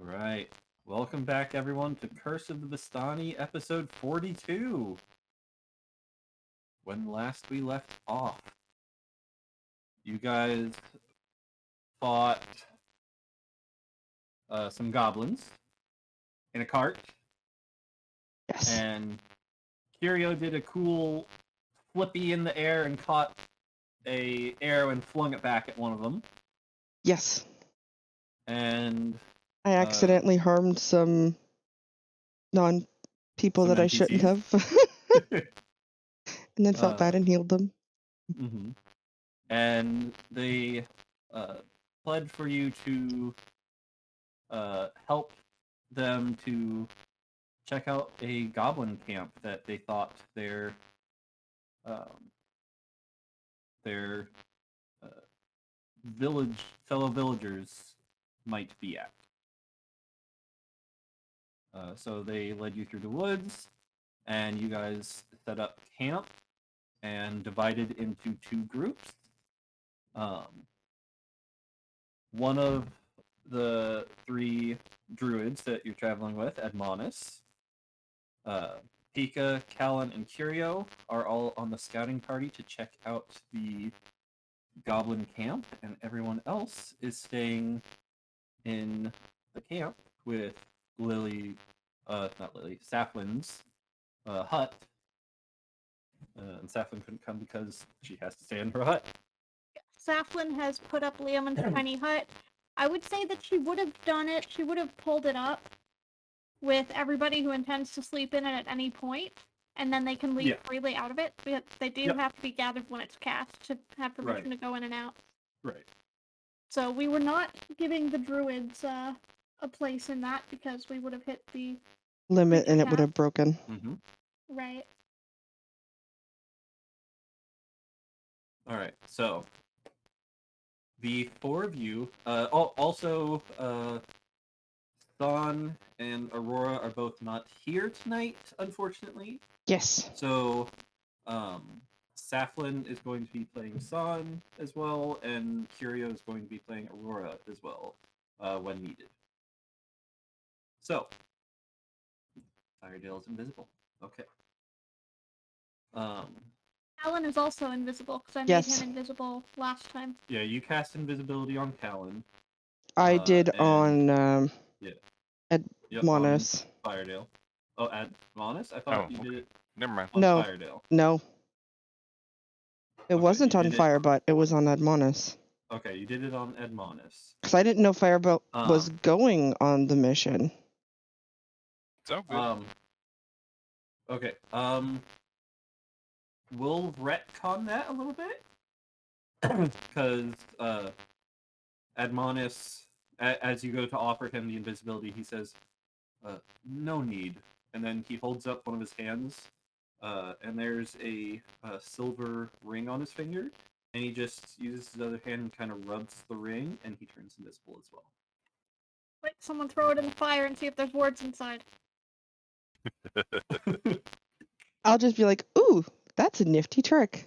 right. Welcome back, everyone, to Curse of the Vistani, episode 42. When last we left off, you guys fought some goblins in a cart, Yes. and Curio did a cool flippy in the air and caught a arrow and flung it back at one of them. Yes. And I accidentally harmed some non-people Some that I shouldn't NPCs? have. And then felt bad and healed them. Mm-hmm. And they pled for you to help them to check out a goblin camp that they thought um, their fellow villagers might be at. So they led you through the woods, and you guys set up camp and divided into two groups. One of the three druids that you're traveling with, Admonis, Pika, Callan, and Curio are all on the scouting party to check out the goblin camp, and everyone else is staying in the camp with Saflin's hut. And Saflin couldn't come because she has to stay in her hut. Saflin has put up Leoman's tiny hut. I would say that she would have done it. She would have pulled it up with everybody who intends to sleep in it at any point, and then they can leave freely out of it. But they do have to be gathered when it's cast to have permission to go in and out. Right. So we were not giving the druids a place in that because we would have hit the limit and it would have broken. Mm-hmm. Right. All right. So the four of you, also Thon and Aurora are both not here tonight, unfortunately. Yes. So Saflin is going to be playing Son as well, and Curio is going to be playing Aurora as well when needed. So Firedale is invisible. Okay. Alan is also invisible because I made him invisible last time. Yeah, you cast invisibility on Callan. I did on Admonis. Firedale. Oh, Admonis? I thought you did it. Never mind. On Firedale. No. It wasn't on Firebutt. It was on Admonis. Okay, you did it on Admonis. Because I didn't know Firebutt was going on the mission. So good. Okay. We'll retcon that a little bit because Admonis, as you go to offer him the invisibility, he says, "No need," and then he holds up one of his hands, and there's a silver ring on his finger, and he just uses his other hand and kind of rubs the ring, and he turns invisible as well. Wait, someone throw it in the fire and see if there's words inside. I'll just be like, ooh, that's a nifty trick.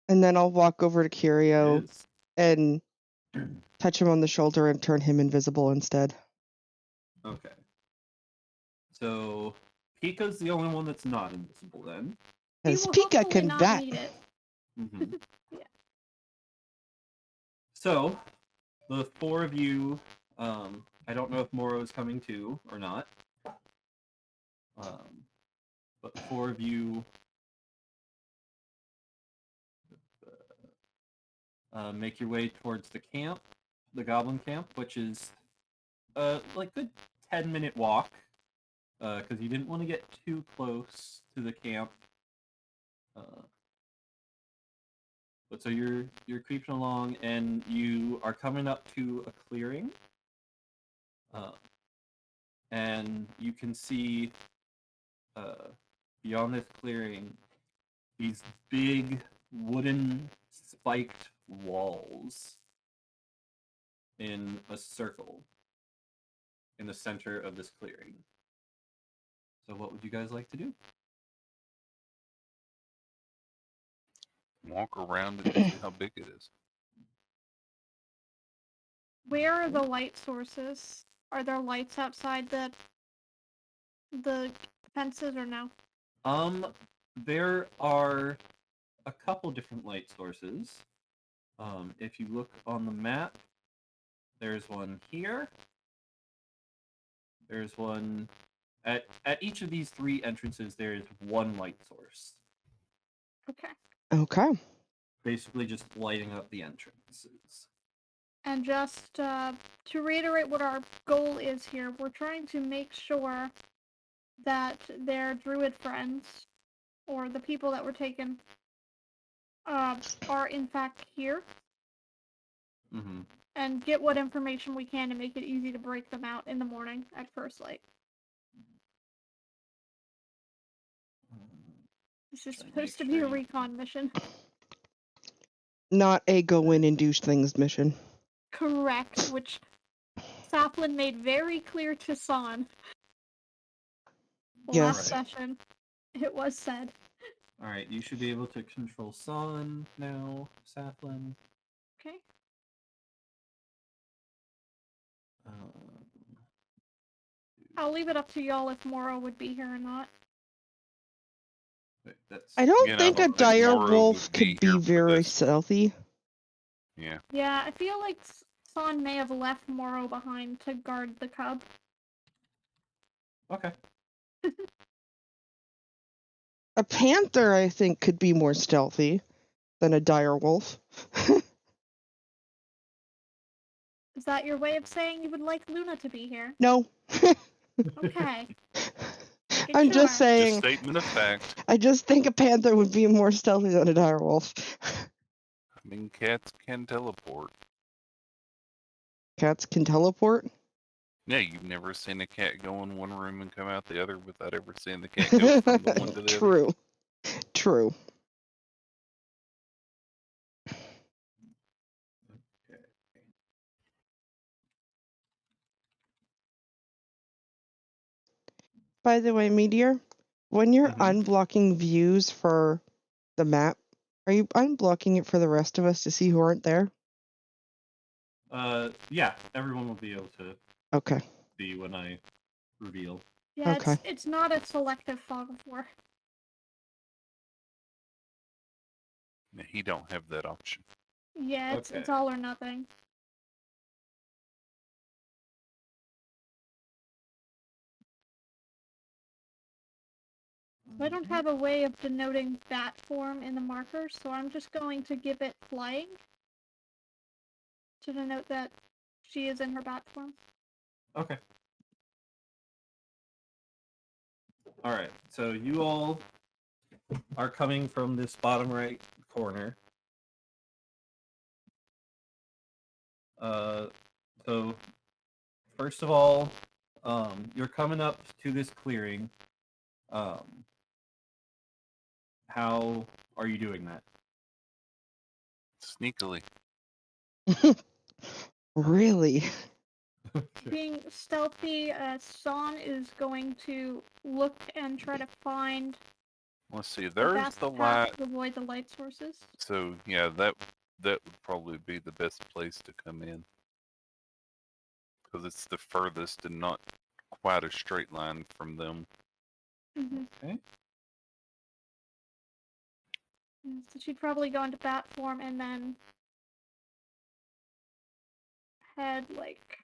And then I'll walk over to Curio and touch him on the shoulder and turn him invisible instead. Okay. So Pika's the only one that's not invisible then. Because Pika can bat. Mm-hmm. Yeah. So the four of you, I don't know if Moro is coming too or not. But the four of you make your way towards the camp, the goblin camp, which is like a 10-minute walk, because you didn't want to get too close to the camp. But so you're creeping along, and you are coming up to a clearing, and you can see beyond this clearing these big wooden spiked walls in a circle in the center of this clearing. So what would you guys like to do? Walk around and see how big it is. Where are the light sources? Are there lights outside the fences or no? There are a couple different light sources. If you look on the map, there's one here. There's one at each of these 3 entrances. There is one light source. Okay. Okay. Basically, just lighting up the entrances. And just to reiterate what our goal is here, we're trying to make sure that their druid friends, or the people that were taken, are in fact here. Mm-hmm. And get what information we can to make it easy to break them out in the morning at first light. This is supposed to be a recon mission. Not a go in and do things mission. Correct, which Saplin made very clear to San. Last session, it was said. Alright, you should be able to control San now, Saplin. Okay. I'll leave it up to y'all if Moro would be here or not. Wait, that's... I don't think a dire Moro wolf would be could be here for very this. stealthy. Yeah. Yeah, I feel like San may have left Moro behind to guard the cub. Okay. A panther, I think, could be more stealthy than a dire wolf. Is that your way of saying you would like Luna to be here? No. Okay. I'm just Just saying. statement of fact. I just think a panther would be more stealthy than a dire wolf. I mean, cats can teleport. Cats can teleport? Yeah, you've never seen a cat go in one room and come out the other without ever seeing the cat go from the one to the other. True. True. By the way, Meteor, when you're unblocking views for the map, are you unblocking it for the rest of us to see who aren't there? Yeah, everyone will be able to see when I reveal. Yeah, it's not a selective fog of war. Yeah, he don't have that option. Yeah, it's all or nothing. I don't have a way of denoting bat form in the markers, so I'm just going to give it flying to denote that she is in her bat form. Okay. Alright, so you all are coming from this bottom right corner. So first of all, you're coming up to this clearing. How are you doing that? Sneakily. Really? Being stealthy, San is going to look and try to find Let's see, the there's best the path light. to avoid the light sources. So yeah, that would probably be the best place to come in. Because it's the furthest and not quite a straight line from them. Okay. So she'd probably go into bat form and then head like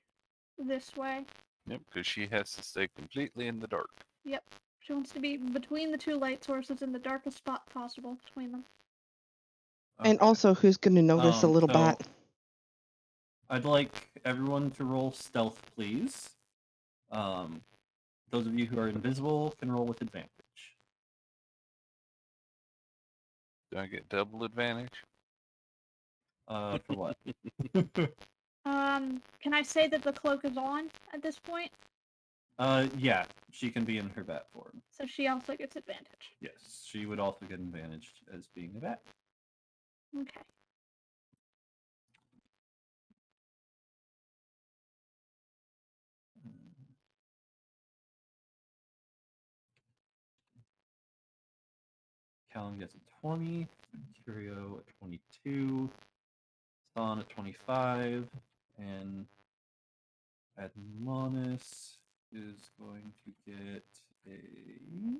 this way. Yep, because she has to stay completely in the dark. Yep. She wants to be between the 2 light sources in the darkest spot possible between them. And also, who's going to notice a little so bat? I'd like everyone to roll stealth, please. Those of you who are invisible can roll with advantage. Do I get double advantage? For what? Can I say that the cloak is on at this point? Yeah, she can be in her bat form. So she also gets advantage. Yes, she would also get advantage as being a bat. Okay. Callum gets a 20, Curio a 22, Son a 25, and Admonis is going to get a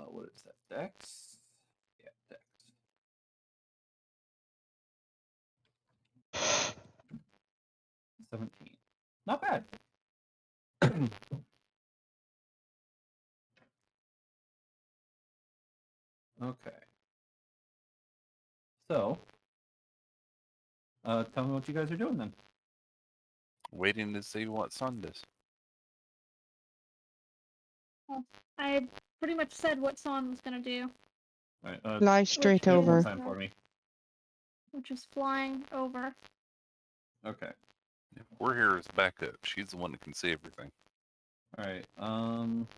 what is that? Dex? Yeah, Dex. 17. Not bad. Okay. So, tell me what you guys are doing then. Waiting to see what Sun does. I pretty much said what Son was gonna do, All right, Fly straight Which do it one over. time for me. which is flying over. Okay. We're here as backup. She's the one that can see everything. All right.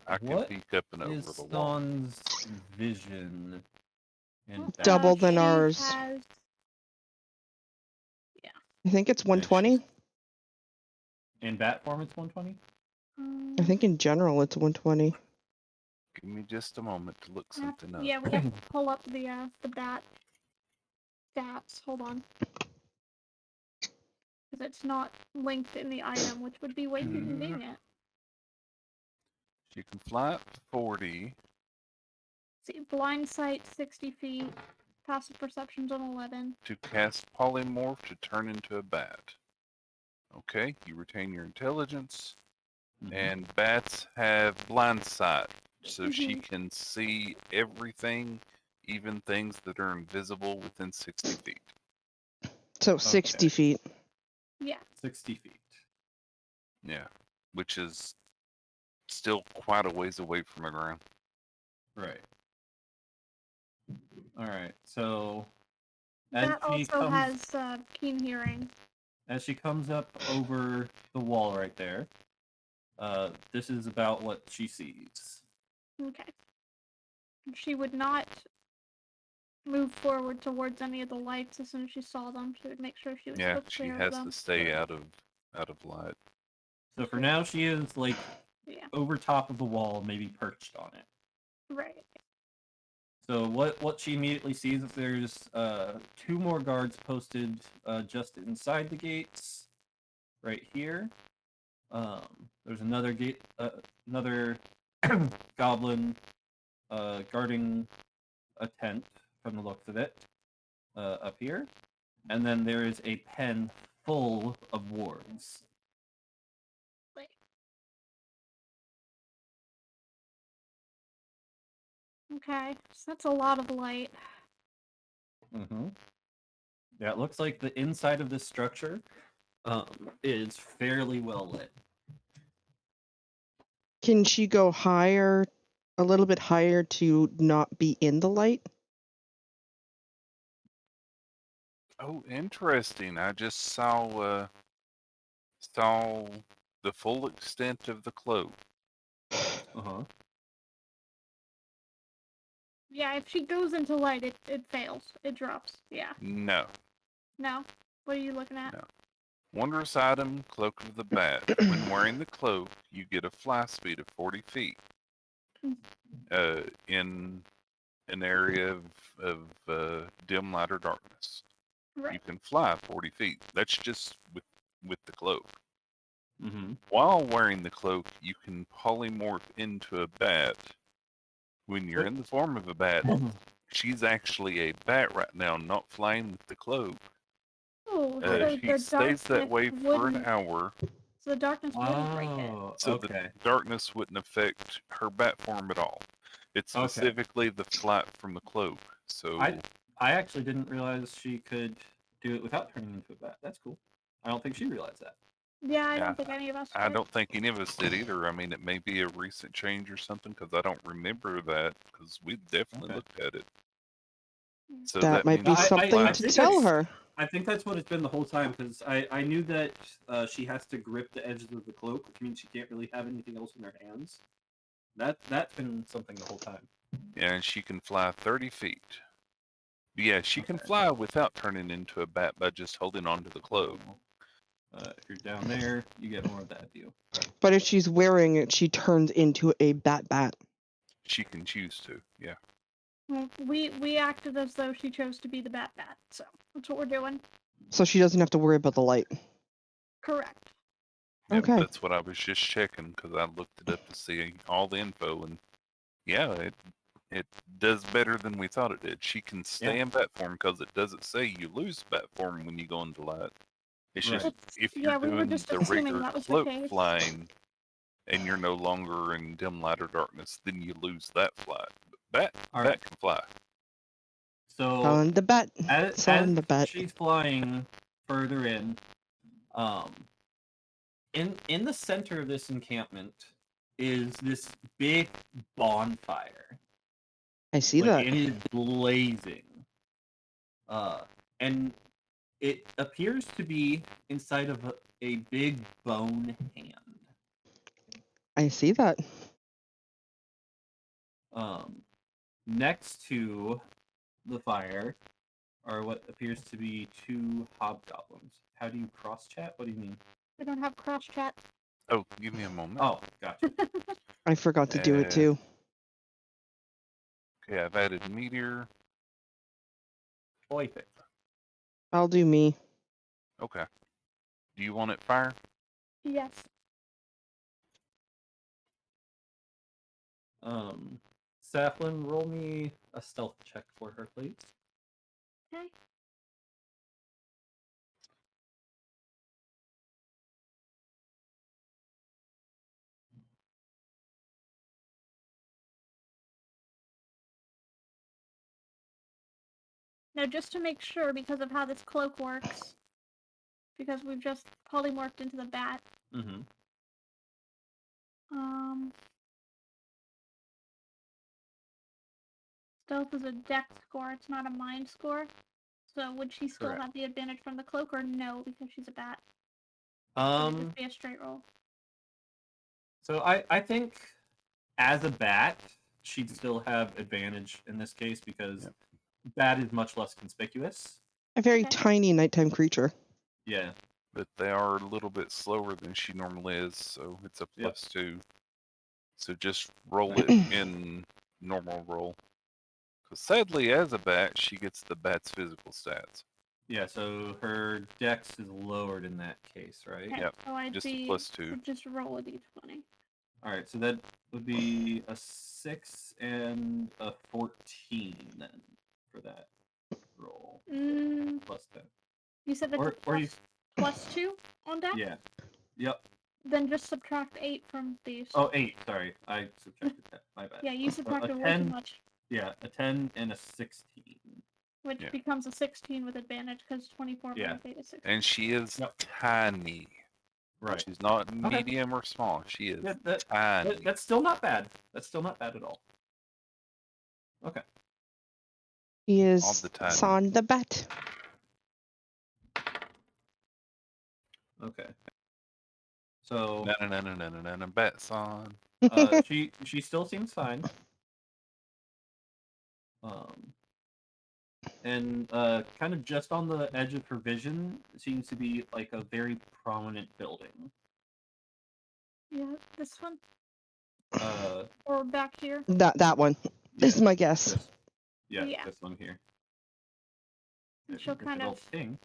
I can What peek up and over is the wall. Son's vision in Double than She ours. has- I think it's 120. In bat form, it's 120. I think in general it's 120. Give me just a moment to look something up. Yeah, we have to pull up the bat stats. Hold on. Because it's not linked in the item, which would be way too convenient. She can fly up to 40. See, blind sight 60 feet, passive perception's on 11. To cast polymorph to turn into a bat. Okay, you retain your intelligence. And bats have blind sight, so she can see everything, even things that are invisible within 60 feet. So 60 Okay. feet. Yeah. 60 feet. Yeah, which is still quite a ways away from the ground. Right. All right. So as That she also comes, has keen hearing. as she comes up over the wall right there, this is about what she sees. Okay. She would not move forward towards any of the lights as soon as she saw them. She would make sure she was Yeah, still she clear of has them. to stay out of light. So for now, she is like Yeah. over top of the wall, maybe perched on it. Right. So what she immediately sees is there's 2 more guards posted just inside the gates, right here. There's another gate, another goblin guarding a tent from the looks of it, up here, and then there is a pen full of wards. Okay, so that's a lot of light. Mm-hmm. Yeah, it looks like the inside of this structure is fairly well lit. Can she go higher, a little bit higher to not be in the light? Oh, interesting. I just saw the full extent of the cloak. Uh-huh. Yeah, if she goes into light, it fails. It drops. Yeah. No. No? What are you looking at? No. Wondrous item, Cloak of the Bat. When wearing the cloak, you get a fly speed of 40 feet. In an area of dim light or darkness. You Right. can fly 40 feet. That's just with the cloak. Mm-hmm. While wearing the cloak, you can polymorph into a bat. When you're in the form of a bat, she's actually a bat right now, not flying with the cloak. Oh, She stays that way for an wouldn't- hour, So the darkness wouldn't break it. Oh, so okay. the darkness wouldn't affect her bat form at all. It's Okay. specifically the flight from the cloak. So I actually didn't realize she could do it without turning into a bat. That's cool. I don't think she realized that. Yeah, I Yeah, don't think any of us I did. don't think any of us did either. I mean, it may be a recent change or something because I don't remember that because we definitely Okay. looked at it. So That might be means I- something I to think tell that's- her. I think that's what it's been the whole time because I knew that she has to grip the edges of the cloak, which means she can't really have anything else in her hands. That's been something the whole time. And she can fly 30 feet. Yeah, she can fly without turning into a bat by just holding on to the cloak. If you're down there, you get more of that view. But if she's wearing it, she turns into a bat. She can choose to, yeah. Well, we acted as though she chose to be the bat, so that's what we're doing. So she doesn't have to worry about the light. Correct. Yep, Okay. that's what I was just checking because I looked it up to see all the info, and yeah, it does better than we thought it did. She can stay in bat form because it doesn't say you lose bat form when you go into light. It's just Right. if Yeah, you're we were doing just the assuming regular that was the cloak case. flying and you're no longer in dim light or darkness, then you lose that flight. But All bat right. can fly. So On the bat. as It's on the bat. she's flying further in, in the center of this encampment is this big bonfire. I see Like, that. it is blazing. And it appears to be inside of a big bone hand. I see that. Next to the fire are what appears to be two hobgoblins. How do you cross chat? What do you mean? We don't have cross chat. Oh, give me a moment. Oh, gotcha. I forgot to do it too. Okay, I've added meteor. Perfect. I'll do me. Okay. Do you want it fire? Yes. Saflin, roll me a stealth check for her, please. Okay. Now, just to make sure, because of how this cloak works, because we've just polymorphed into the bat, Mm-hmm. stealth is a dex score, it's not a mind score. So would she still Correct. have the advantage from the cloak, or no, because she's a bat? Would it just be a straight roll? So I think as a bat, she'd still have advantage in this case because bat is much less conspicuous. A very Okay. tiny nighttime creature. Yeah. But they are a little bit slower than she normally is, so it's a +2. So just roll it in normal roll. Because sadly, as a bat, she gets the bat's physical stats. Yeah, so her dex is lowered in that case, right? Okay, Yep, so I'd just a be +2. so just roll a d20. Alright, so that would be a 6 and a 14 then for that roll. Plus 10. You said that's Or you, +2 on dex? yeah. Yep. Then just subtract 8 from these. Oh, 8, sorry. I subtracted that. My bad. Yeah, you So subtracted a way too 10, much. yeah, a 10 and a 16. Which becomes a 16 with advantage because 24 minus 8 is 16. And she is tiny. Right. She's not medium or small. She is tiny. That's still not bad. That's still not bad at all. Okay. He All is the time. on the bat. Okay. So No, bats on. she still seems fine. And kind of just on the edge of her vision seems to be like a very prominent building. Yeah, this one? Uh, Or back here? That one. This is my guess. Yeah, Yeah. this one here. And she'll kind of ping.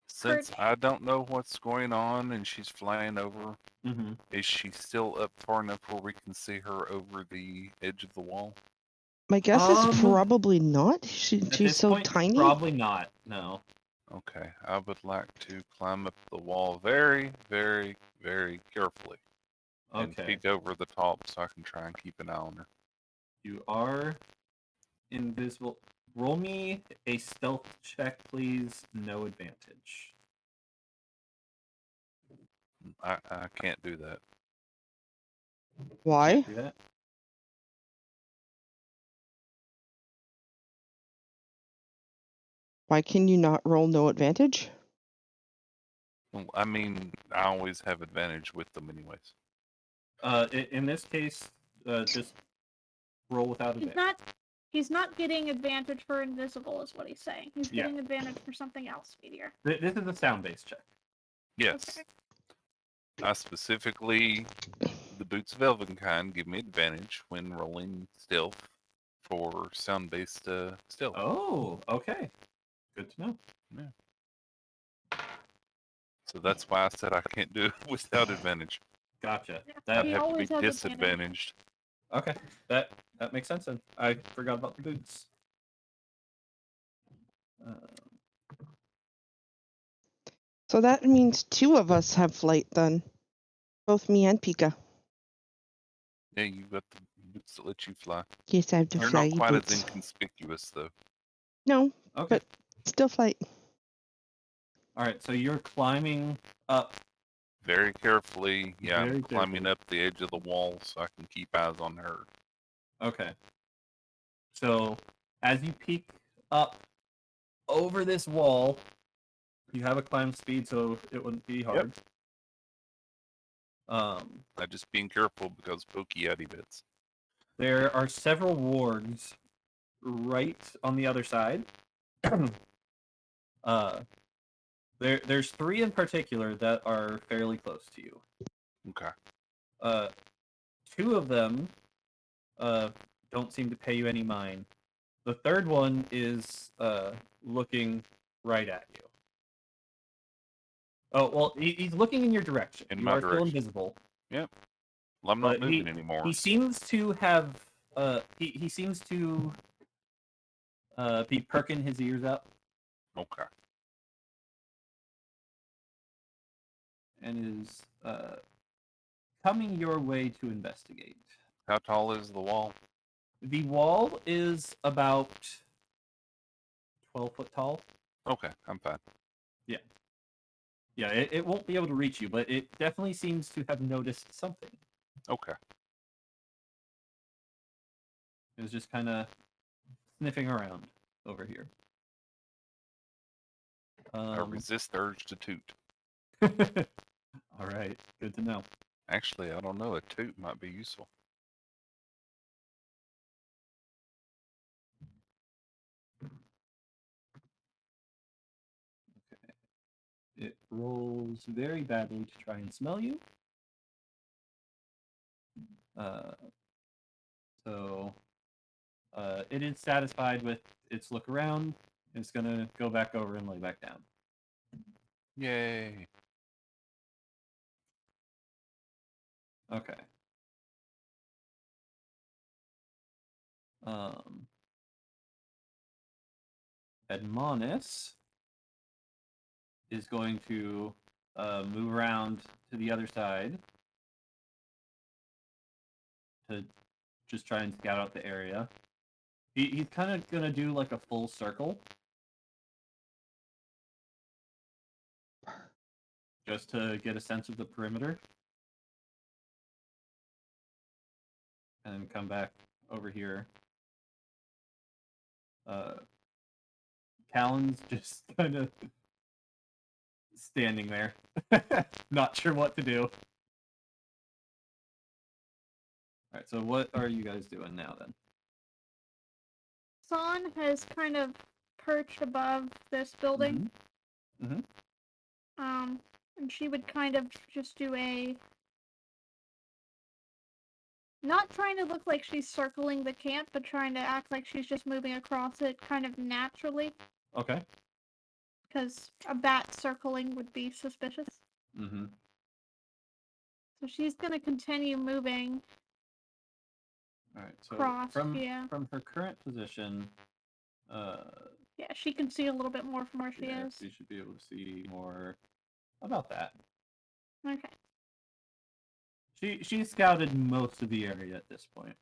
Since I don't know what's going on and she's flying over, Mm-hmm. is she still up far enough where we can see her over the edge of the wall? My guess is probably not. She's so point, tiny. Probably not. No. Okay, I would like to climb up the wall very, very, very carefully. And peek over the top so I can try and keep an eye on her. You are invisible. Roll me a stealth check, please. No advantage. I can't do that. Why? Can't do that? Why can you not roll no advantage? Well, I mean, I always have advantage with them anyways. In this case, just roll without advantage. He's not getting advantage for invisible, is what he's saying. He's getting advantage for something else, Meteor. This is a sound-based check. Yes. Okay. I specifically, the Boots of Elvenkind give me advantage when rolling stealth for sound-based stealth. Oh, okay. Good to know. Yeah. So that's why I said I can't do it without advantage. Gotcha. Yeah, That he I'd have to be always has advantage. disadvantaged. okay. That makes sense. Then I forgot about the boots. So that means 2 of us have flight then. Both me and Pika. Yeah, you got the boots that let you fly. Yes, I have the You're flyy not quite boots. as inconspicuous though. No, Okay. but still flight. All right. So you're climbing up. Very carefully. Yeah, Very I'm climbing carefully. up the edge of the wall so I can keep eyes on her. Okay. So as you peek up over this wall, you have a climb speed, so it wouldn't be hard. I'm just being careful because pokey outy bits. There are several wards right on the other side. There's 3 in particular that are fairly close to you. Okay. 2 of them don't seem to pay you any mind. The third one is looking right at you. Oh well, he's looking in your direction. In You my are still direction. invisible. Well, I'm not But moving anymore. He seems to have he seems to be perking his ears up Okay. and is coming your way to investigate. How tall is the wall? The wall is about 12 foot tall. Okay, I'm fine. Yeah, it won't be able to reach you, but it definitely seems to have noticed something. Okay. It was just kind of sniffing around over here. I resist the urge to toot. All right, good to know. Actually, I don't know. A toot might be useful. It rolls very badly to try and smell you. So it is satisfied with its look around. It's gonna go back over and lay back down. Yay. Okay. Admonis is going to move around to the other side to just try and scout out the area. He's kind of gonna do like a full circle just to get a sense of the perimeter, and then come back over here. Callan's just kind of standing there, not sure what to do. All right, so what are you guys doing now then? Son has kind of perched above this building. Mm-hmm. And she would kind of just do a... Not trying to look like she's circling the camp, but trying to act like she's just moving across it kind of naturally. Okay. Because a bat circling would be suspicious. Mm-hmm. So she's going to continue moving. All right. So Cross, from yeah. her current position, Yeah, she can see a little bit more from where she yeah, is. she should be able to see more about that. Okay. She scouted most of the area at this point.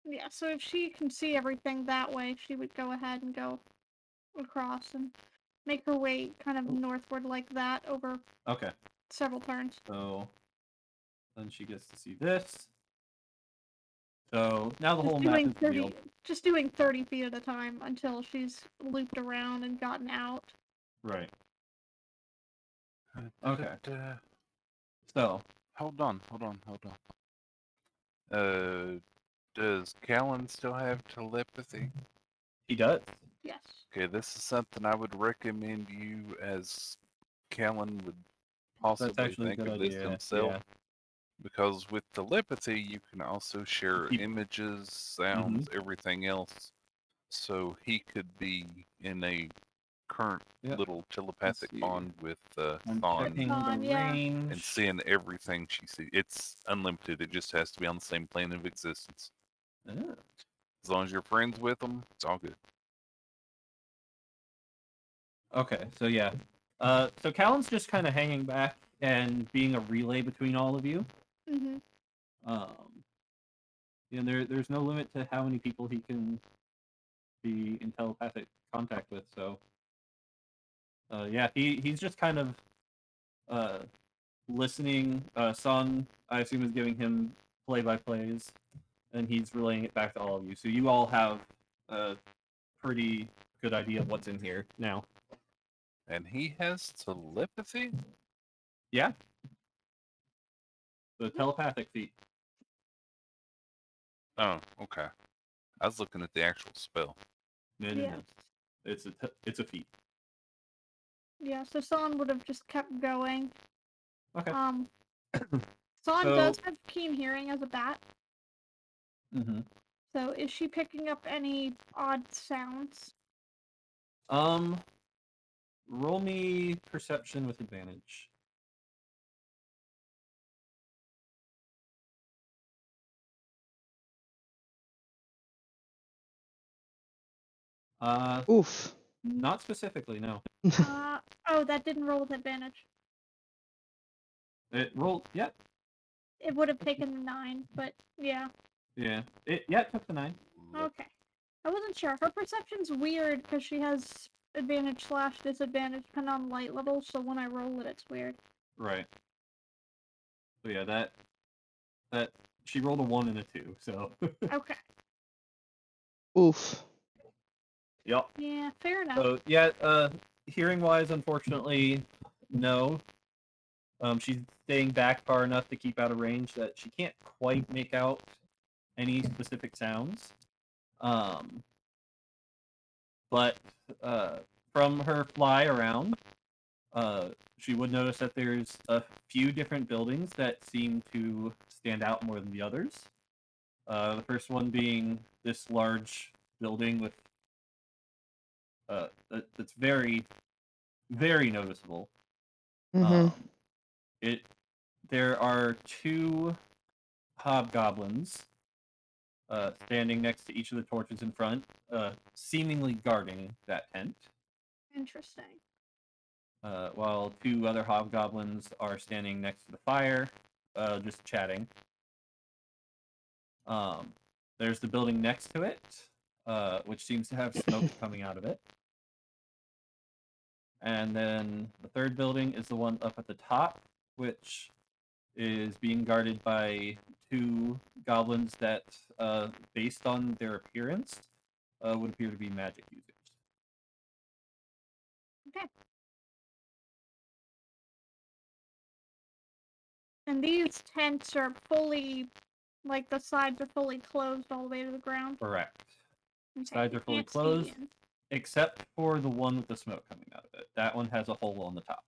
Yeah, so if she can see everything that way, she would go ahead and go across and make her way kind of northward like that over Okay. several turns. So then she gets to see this. So now the whole map is revealed. Just doing 30 feet at a time until she's looped around and gotten out. Right. Okay. So Hold on. Does Callan still have telepathy? he does. Yes. Okay, this is something I would recommend you, as Callan would possibly actually a think good of this idea, himself. yeah. Because with telepathy, you can also share Keep- images, sounds, everything else. So he could be in a current Yep. little telepathic see. bond with I'm Thawne checking Thawne, the yeah. range. and seeing everything she sees. It's unlimited. It just has to be on the same plane of existence. Ah, As long as you're friends with them, it's all good. okay, so yeah. So Callan's just kind of hanging back and being a relay between all of you. Mm-hmm. There's no limit to how many people he can be in telepathic contact with. So, yeah, he's just kind of listening. Son, I assume, is giving him play-by-plays, and he's relaying it back to all of you. So you all have a pretty good idea of what's in here now. And he has telepathy? Yeah. The telepathic feat. Oh, okay. I was looking at the actual spell. No. Yeah. It's a feat. Yeah, so Son would have just kept going. Okay. Son So- does have keen hearing as a bat. Mm-hmm. So is she picking up any odd sounds? Roll me perception with advantage. Oof. Not specifically, no. Oh, that didn't roll with advantage. It rolled, yeah, It would have taken the 9, but yeah. it took the 9. Okay. I wasn't sure. Her perception's weird because she has advantage/disadvantage depending on light level, so when I roll it, it's weird. Right. So yeah, that she rolled a 1 and a 2, so Okay. Oof. yep. Yeah, fair enough. So yeah, hearing wise, unfortunately, no. She's staying back far enough to keep out of range that she can't quite make out any specific sounds. But from her fly around, she would notice that there's a few different buildings that seem to stand out more than the others. The first one being this large building with that's very, very noticeable. Mm-hmm. There are 2 hobgoblins standing next to each of the torches in front, seemingly guarding that tent. Interesting. While 2 other hobgoblins are standing next to the fire, just chatting. There's the building next to it, which seems to have smoke coming out of it. And then the third building is the one up at the top, which is being guarded by 2 goblins that, based on their appearance, would appear to be magic users. Okay. And these tents are fully, like the sides are fully closed all the way to the ground. Correct. Okay, Sides you are fully can't see closed. in. Except for the one with the smoke coming out of it. That one has a hole on the top.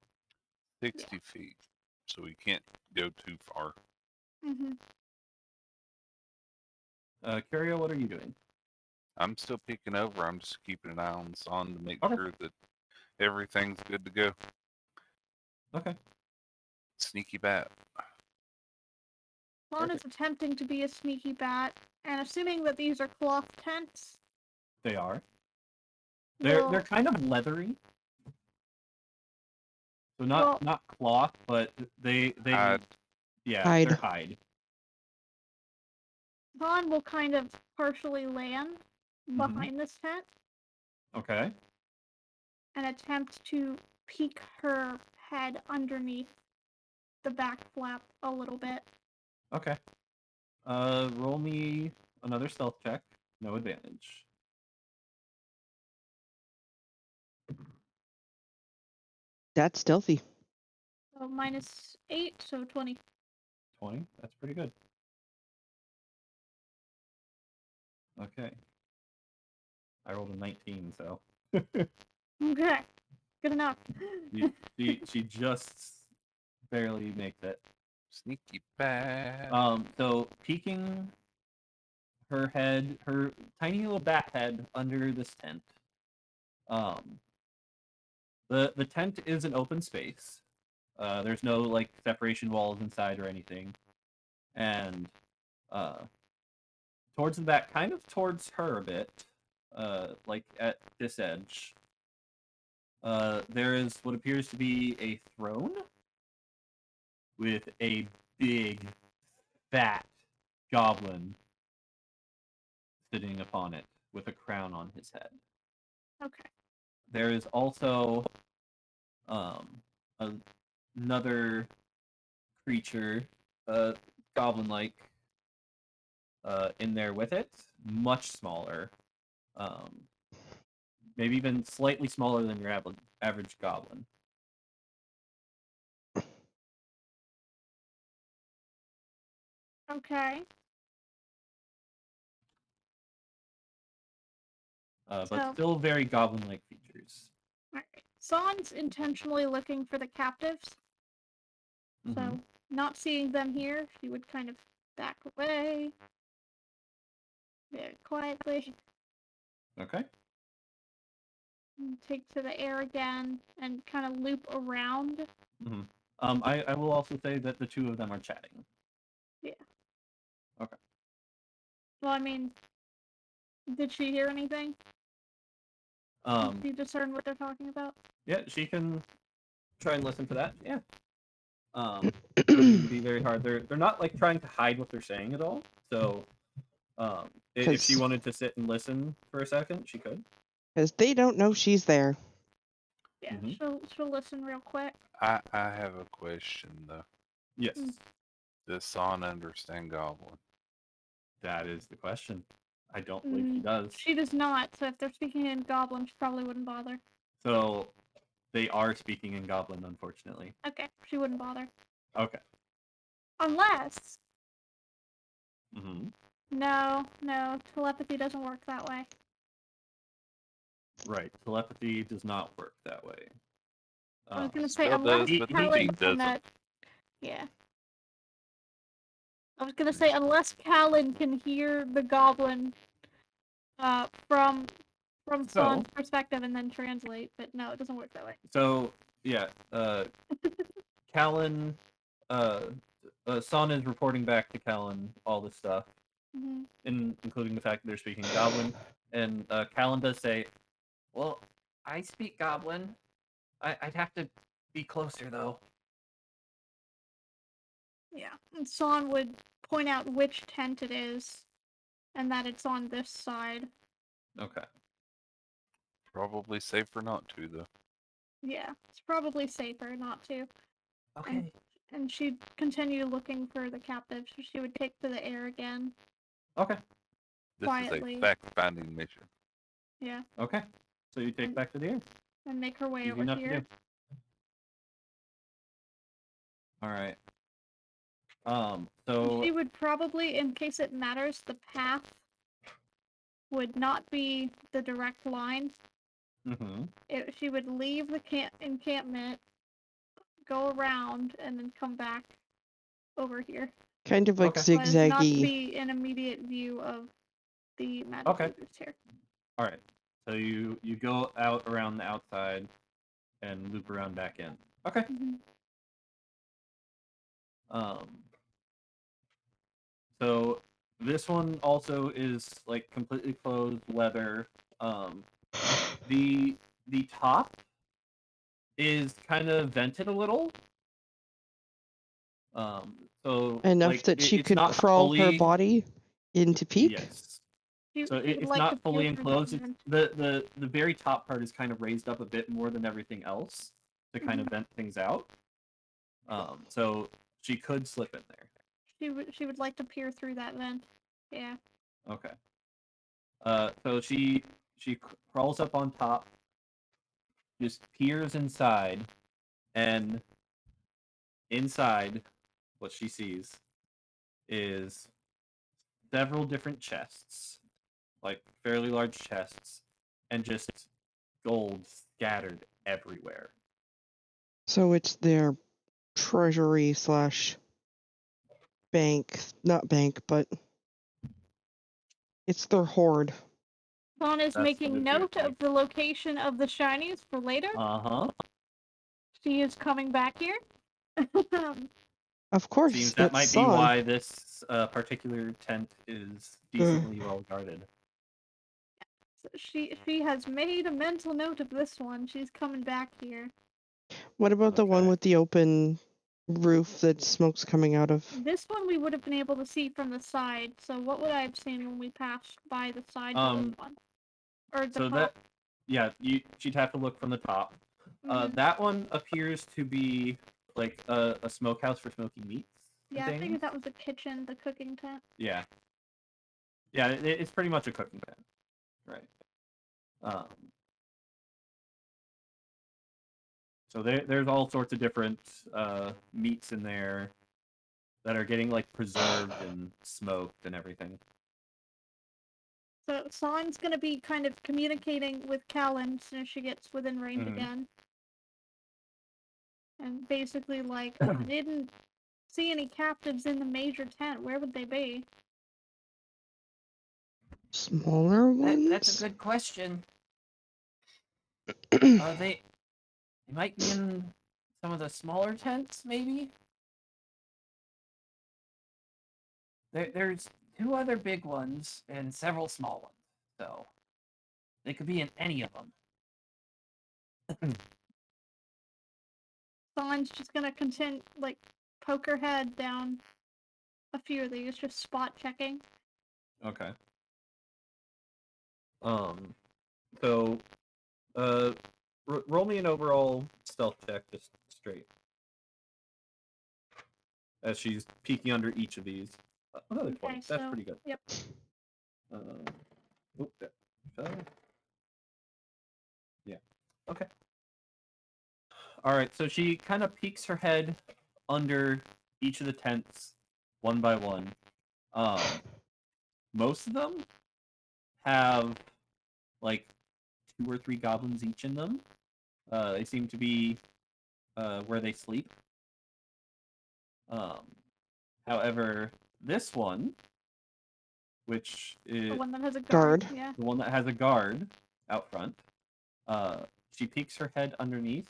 60 feet. So we can't go too far. Mm-hmm. Curio, what are you doing? I'm still peeking over. I'm just keeping an eye on the Son to make Okay. sure that everything's good to go. Okay. Sneaky bat. Fawn is attempting to be a sneaky bat, and assuming that these are cloth tents. They are. They're will- kind of leathery. So not cloth, but they Hide. yeah, Hide. they're hide. Fawn will kind of partially land behind this tent Okay. and attempt to peek her head underneath the back flap a little bit. Okay. Roll me another stealth check. No advantage. That's stealthy. So -8, so 20. 20. That's pretty good. Okay. I rolled a 19, so Okay, good enough. she just barely makes it. Sneaky bat. So peeking her head, her tiny little bat head under this tent, The tent is an open space. There's no like separation walls inside or anything, and towards the back, kind of towards her a bit, like at this edge, there is what appears to be a throne with a big, fat goblin sitting upon it with a crown on his head. Okay. There is also another creature, goblin-like, in there with it, much smaller, maybe even slightly smaller than your average goblin. Okay. But So- still very goblin-like features. Alright. Son's intentionally looking for the captives. So, Mhm. not seeing them here, she would kind of back away. Very quietly. Okay. And take to the air again and kind of loop around. Mm-hmm. I will also say that the two of them are chatting. Well, I mean, did she hear anything? Did she discern what they're talking about? Yeah, she can try and listen to that. Yeah. Doesn't need to be very hard. They're not like trying to hide what they're saying at all. So, if she 'Cause- wanted to sit and listen for a second, she could. Because they don't know she's there. Yeah, Mhm. she'll listen real quick. I have a question though. Yes, Does Son understand Goblin? that is the question. I don't believe she does. She does not, so if they're speaking in Goblin, she probably wouldn't bother. So, they are speaking in Goblin, unfortunately. Okay, she wouldn't bother. Okay. Unless... Mm-hmm. No, telepathy doesn't work that way. Right. Telepathy does not work that way. I was gonna say, Still unless does, but Callan speak can, doesn't. yeah. I was gonna say, unless Callan can hear the goblin, from So- Son's perspective and then translate, but no, it doesn't work that way. So, yeah, Callan, Son is reporting back to Callan all this stuff, Hmm. including the fact that they're speaking Goblin. And Callan does say, "Well, I speak Goblin. I'd have to be closer, though." Yeah, and Son would point out which tent it is, and that it's on this side. Okay. Probably safer not to though. Yeah, it's probably safer not to. Okay. And she'd continue looking for the captives. So she would take to the air again. Okay. This Quietly. is a fact-finding mission. Yeah, Okay. So you take back to the air. and make her way Easy over enough to here. do. All right. And So she would probably, in case it matters, the path would not be the direct line. mm-hmm. She would leave the encampment, go around, and then come back over here. Kind of like Okay. So as not to zigzaggy. be in immediate view of the magic Okay. users here. All right. So you go out around the outside and loop around back in. Okay. Mhm. So this one also is like completely closed leather. The top is kind of vented a little. So Enough like, that she it's could not crawl her fully- body in to peek. Yes. She So would it's like not to fully peer through that enclosed. It's vent. the very top part is kind of raised up a bit more than everything else to kind of vent things out. So she could slip in there. She would like to peer through that vent. Yeah. Okay. So she crawls up on top, just peers inside, and inside, what she sees is several different chests, like fairly large chests, and just gold scattered everywhere. So it's their treasury / bank, not bank, but it's their hoard. Fawn is That's making what it note appears to of the location of the shinies for later. Uh-huh. She is coming back here. Of course, Seems that it's might be San. why this particular tent is decently well guarded. So she has made a mental note of this one. She's coming back here. What about the one Okay. with the open roof that smoke's coming out of? This one we would have been able to see from the side. So what would I have seen when we passed by the side door one? Or the So top? that, yeah, she'd have to look from the top. Mhm. That one appears to be like a smokehouse for smoking meats. and Yeah, I figured things. that was the kitchen, the cooking tent. Yeah. Yeah, it's pretty much a cooking tent. Right. So there's all sorts of different meats in there that are getting like preserved and smoked and everything. So San's gonna be kind of communicating with Callan as soon as she gets within range Mhm. again. And basically like, I didn't see any captives in the major tent. Where would they be? Smaller ones? That's a good question. They might be in some of the smaller tents, maybe. There's 2 other big ones and several small ones, so they could be in any of them. San's just gonna continue, like, poke her head down a few of these, just spot checking. Okay. So, roll me an overall stealth check, just straight. As she's peeking under each of these. Another 20. That's so, pretty good. Yep. Oop, that fell. Yeah. Okay. All right. So she kind of peeks her head under each of the tents, one by one. Most of them have like 2 or 3 goblins each in them. They seem to be where they sleep. However, this one, which The is one that has a Guard. Yeah. the one that has a guard out front, she peeks her head underneath,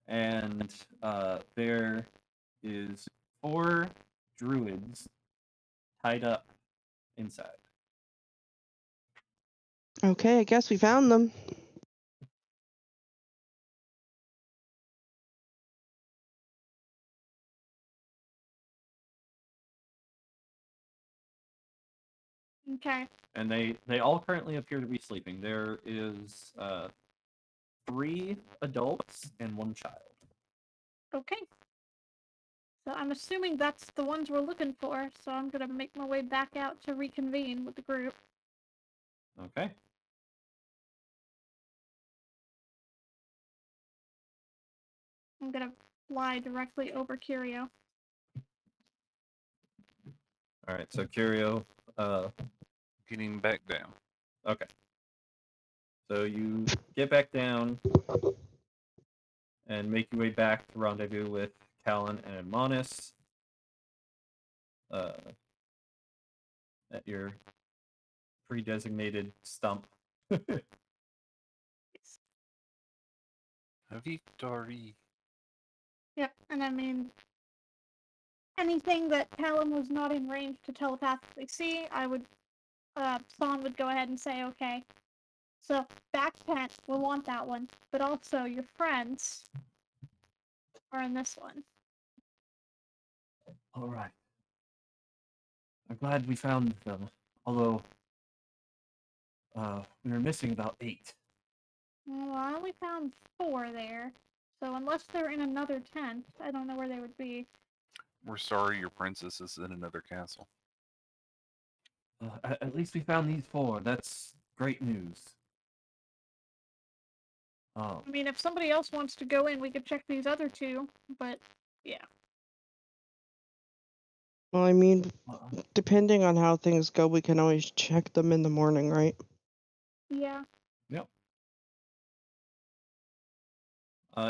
and there is 4 druids tied up inside. Okay, I guess we found them. Okay. And they all currently appear to be sleeping. There is 3 adults and 1 child. Okay. So I'm assuming that's the ones we're looking for, so I'm gonna make my way back out to reconvene with the group. Okay. I'm gonna fly directly over Curio. All right. So Curio, Getting back down. okay. So you get back down and make your way back to rendezvous with Callan and Monis. At your pre-designated stump. Victory. Yep, and I mean, anything that Callan was not in range to telepathically see, I would, Son would go ahead and say, okay. So, back tent, we'll want that one, but also your friends are in this one. All right. I'm glad we found them, although we were missing about 8. Well, I only found 4 there, so unless they're in another tent, I don't know where they would be. We're sorry your princess is in another castle. At least we found these 4. That's great news. I mean, if somebody else wants to go in, we could check these other 2, but yeah. Well, I mean, uh, depending on how things go, we can always check them in the morning, right? Yeah. Yep.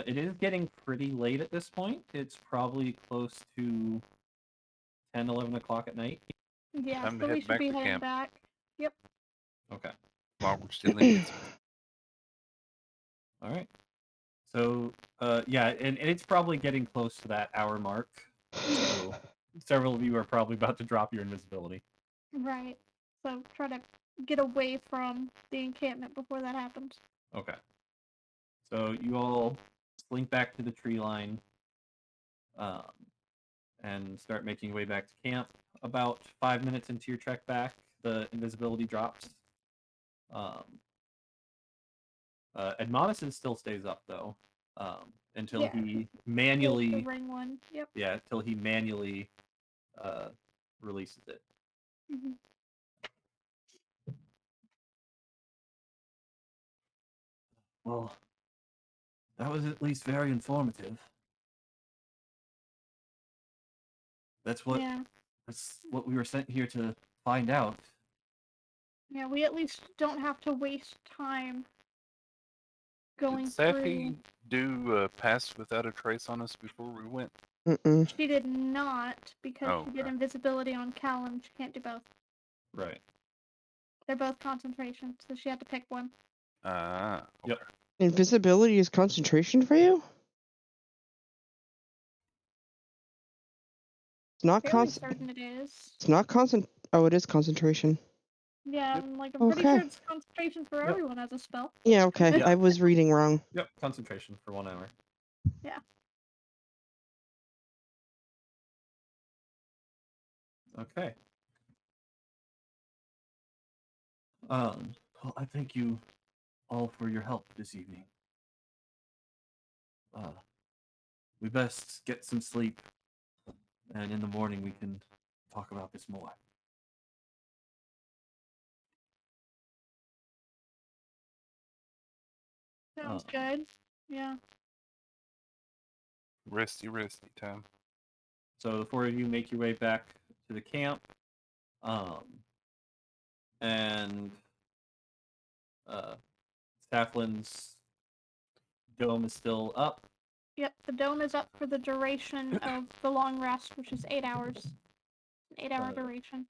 It is getting pretty late at this point. It's probably close to 10, 11 o'clock at night. Yeah, Time to so we head should back be to heading camp. back. Yep. Okay. while we're still invisible. All right. So, yeah, and it's probably getting close to that hour mark. So, several of you are probably about to drop your invisibility. Right. So try to get away from the encampment before that happens. Okay. So you all slink back to the tree line, um, and start making your way back to camp. About 5 minutes into your trek back, the invisibility drops. Um, Admoniston still stays up though, until Yeah. he The manually, ring one. Yep. yeah, until he manually releases it. hmm Well, that was at least very informative. That's what Yeah. that's what we were sent here to find out. Yeah. We at least don't have to waste time going Did through. Safi do pass without a trace on us before we went? Mm-mm. She did not because Oh, she did okay. invisibility on Callum. She can't do both. Right. They're both concentration, so she had to pick one. Ah, okay. Yep. Invisibility is concentration for you? It's not Fairly concent. certain it is. It's not concent. Oh, it is concentration. Yeah, Yep. I'm pretty Okay. sure it's concentration for Yep. everyone as a spell. Yeah. Okay. Yeah. I was reading wrong. Yep. Concentration for 1 hour. Yeah. Okay. Well, I thank you all for your help this evening. We best get some sleep, and in the morning we can talk about this more. Sounds Uh, good. Yeah. Resty time. So the four of you make your way back to the camp, and Saflin's dome is still up. Yep, the dome is up for the duration of the long rest, which is 8 hours. An 8-hour duration.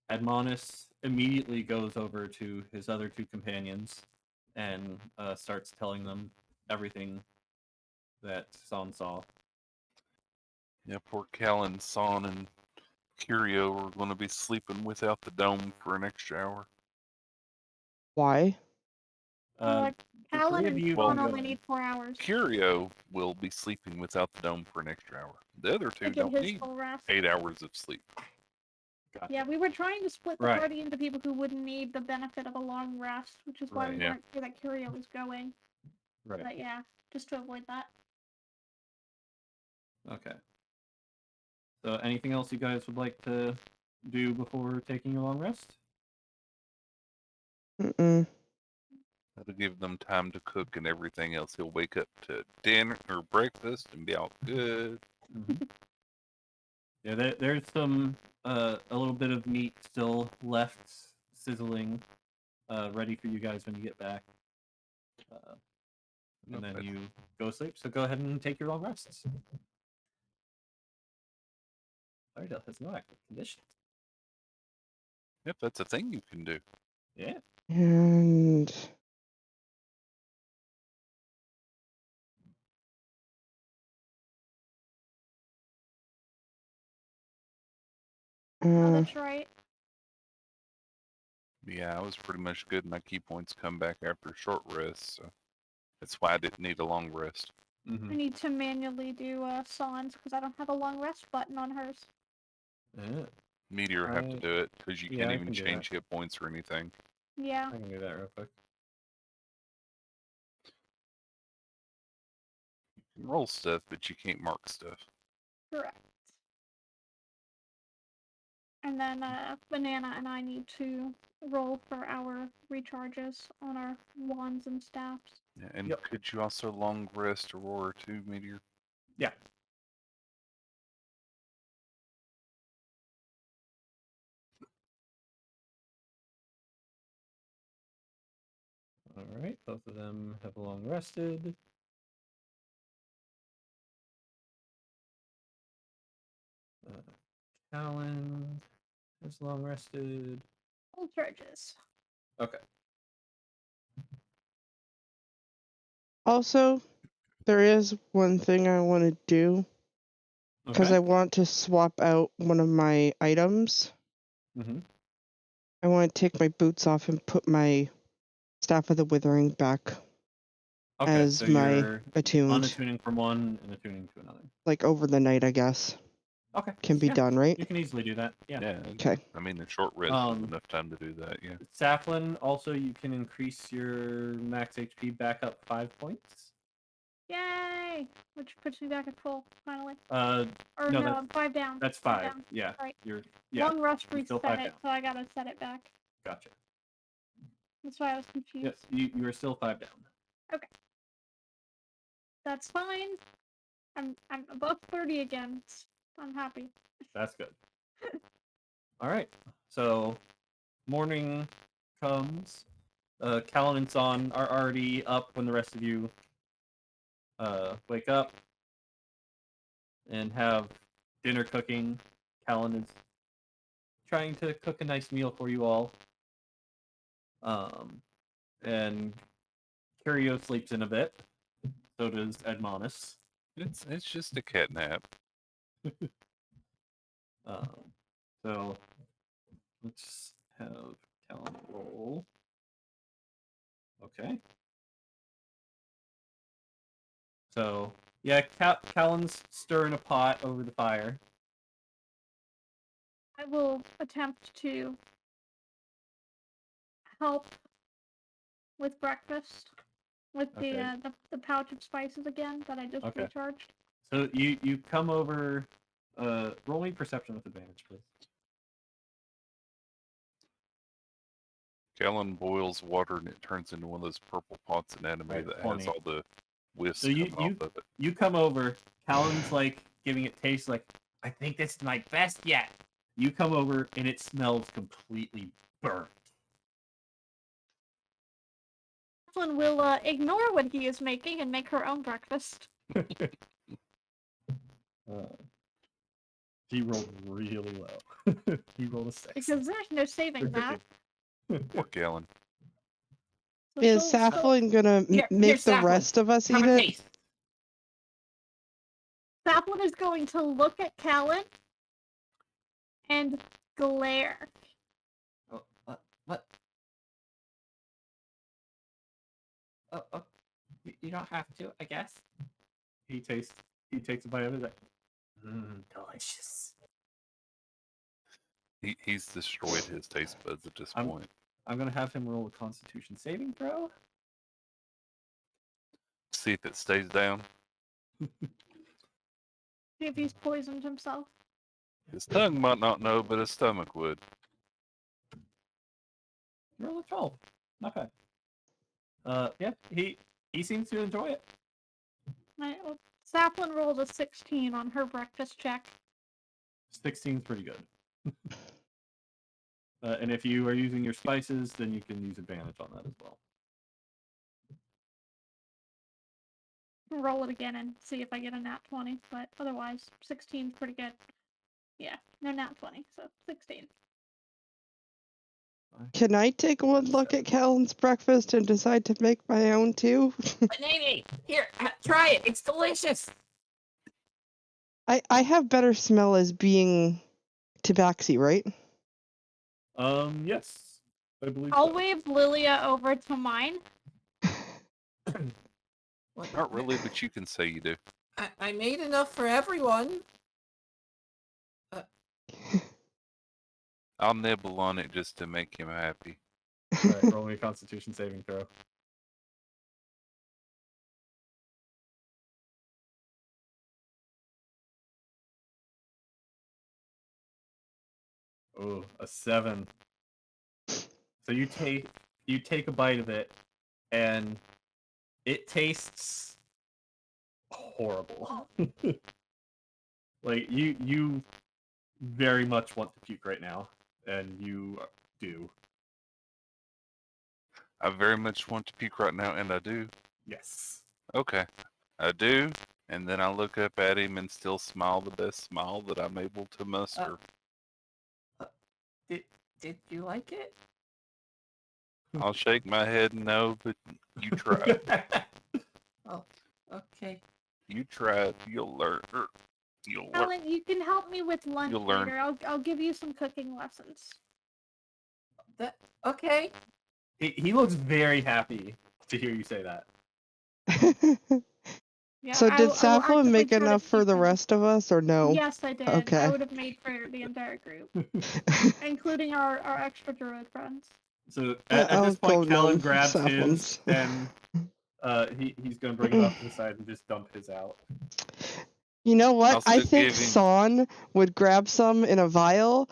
Admonis immediately goes over to his other two companions and starts telling them everything that Son saw. Yeah, poor Callan, Son, and Curio are going to be sleeping without the dome for an extra hour. Why? The Callan three of and you Fawn can only go need 4 hours Curio will be sleeping without the dome for an extra hour. The other to two get don't his need full rest. 8 hours of sleep. Gotcha. Yeah, we were trying to split the Right. party into people who wouldn't need the benefit of a long rest, which is why Right. we Yeah. weren't sure that Curio was going. Right. But yeah, just to avoid that. Okay. So anything else you guys would like to do before taking your long rest? Mm-mm. That'll give them time to cook and everything else. He'll wake up to dinner or breakfast and be all good. Mm-hmm. Yeah, there's some a little bit of meat still left sizzling, ready for you guys when you get back. And then Okay. you go to sleep. So go ahead and take your long rests. Lauderdale has no active conditions. Yep, that's a thing you can do. Yeah. And Oh, that's right. Yeah, I was pretty much good. My key points come back after a short rest, so that's why I didn't need a long rest. Mm-hmm. I need to manually do Sans because I don't have a long rest button on hers. Yeah. Meteor have to do it because you yeah, can't I even can do change that. hit points or anything. Yeah. I can do that real quick. You can roll stuff, but you can't mark stuff. Correct. And then Banana and I need to roll for our recharges on our wands and staffs. Yeah, and Yep. could you also long rest Aurora too, Meteor? Yeah. All right. Both of them have long rested. Callan has long rested. Full charges. Okay. Also, there is one thing I want to do because Okay. I want to swap out one of my items. Mm-hmm. I want to take my boots off and put my Staff of the Withering back Okay, as so my you're attuned. unattuning from one and attuning to another. Like over the night, I guess. Okay. Can be Yeah, done, right? You can easily do that. Yeah. Yeah. Okay. I mean, the short rest is enough time to do that. Yeah. Saflin, also you can increase your max HP back up 5 points. Yay! Which puts me back at full, finally. Uh, Or no, no, I'm 5 down. that's 5 5. down. Yeah. Right. Yeah. Long rest you're still reset 5 it, down. so I gotta set it back. Gotcha. That's why I was confused. Yes, you are still 5 down. That's fine. I'm above 30 again. I'm happy. That's good. All right. So morning comes. Callan and Son are already up when the rest of you wake up and have dinner cooking. Callan is trying to cook a nice meal for you all. And Curio sleeps in a bit. So does Edmonus. It's just a cat nap. So let's have Callan roll. Okay. So yeah, Callan's stirring a pot over the fire. I will attempt to help with breakfast with Okay. the pouch of spices again that I just Okay. recharged. So you come over. Roll me perception with advantage, please. Callan boils water and it turns into one of those purple pots in anime Right, that 20. has all the wisps So coming off of it. you come over. Callan's like giving it taste like, I think this is my best yet. You come over and it smells completely burnt. Evelyn will ignore what he is making and make her own breakfast. He rolled really low. He rolled a 6. Because there's no saving that. Poor Callan. So Is she'll- Saflin gonna make the Saflin. rest of us Have eat a it? taste. Saflin is going to look at Callan and glare. Oh, what? Oh, you don't have to, I guess. He takes a bite of it. Like, Delicious. He's destroyed his taste buds at this point. I'm gonna have him roll a Constitution saving throw. See if it stays down. See if he's poisoned himself. His tongue might not know, but his stomach would. Roll a 12. Not bad. Yeah, he seems to enjoy it. Saflin rolled a 16 on her breakfast check. 16's pretty good. And if you are using your spices, then you can use advantage on that as well. Roll it again and see if I get a nat 20, but otherwise 16's pretty good. Yeah, no nat 20, so 16. Can I take one look at Callan's breakfast and decide to make my own too? Nene, here, try it. It's delicious. I have better smell as being tabaxi, right? Yes, I believe I'll so. wave Lilia over to mine. Not really, but you can say you do. I made enough for everyone. I'll nibble on it just to make him happy. Alright, roll me a Constitution saving throw. Oh, a 7. So you take a bite of it, and it tastes horrible. Like you very much want to puke right now, and you do. I very much want to puke right now, and I do. Yes. Okay, I do. And then I look up at him and still smile the best smile that I'm able to muster. Did you like it? I'll shake my head no, but you try. Oh, okay. You try it, you'll learn. You'll learn. Alan, you can help me with lunch You'll learn. later. I'll give you some cooking lessons. Okay. He looks very happy to hear you say that. Yeah, So did I will Safflin actively make try to enough for keep the him- rest of us, or no? Yes, I did. I Okay. would have made for the entire group, including our extra druid friends. So at I'll this go point, Callan gnome grabs Safflin's. his and he's gonna bring it off to the side and just dump his out. You know what? I'll I still think give him- Son would grab some in a vial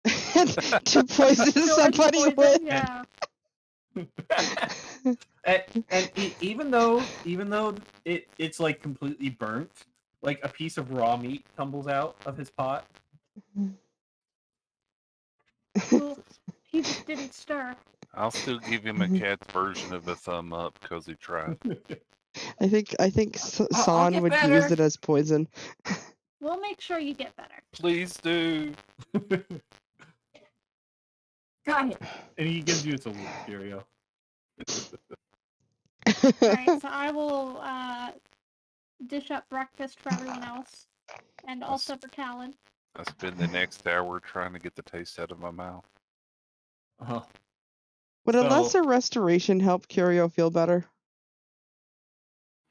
to poison So it's somebody poison, with. yeah. And even though it's like completely burnt, like a piece of raw meat tumbles out of his pot. Oof, he just didn't stir. I'll still give him a cat's version of a thumb up because he tried. I think I'll Son get would better. use it as poison. We'll make sure you get better. Please do. Got it. And he gives you a salute, Curio. Alright, so I will dish up breakfast for everyone else. And also for Callan. I spend the next hour trying to get the taste out of my mouth. Uh-huh. Would a So- lesser restoration help Curio feel better?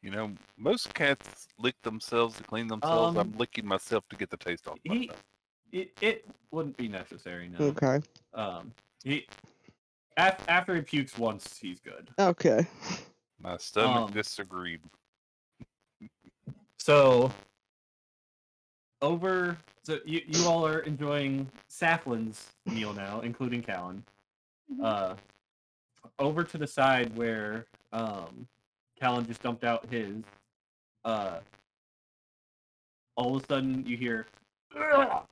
You know, most cats lick themselves to clean themselves. I'm Um, licking myself to get the taste off my He mouth. it wouldn't be necessary, no. Okay. He after he pukes once, he's good. Okay. My stomach um, disagreed. So you all are enjoying Safflin's meal now, including Callan. Mhm. Over to the side where Callan just dumped out his, all of a sudden you hear "Ugh!"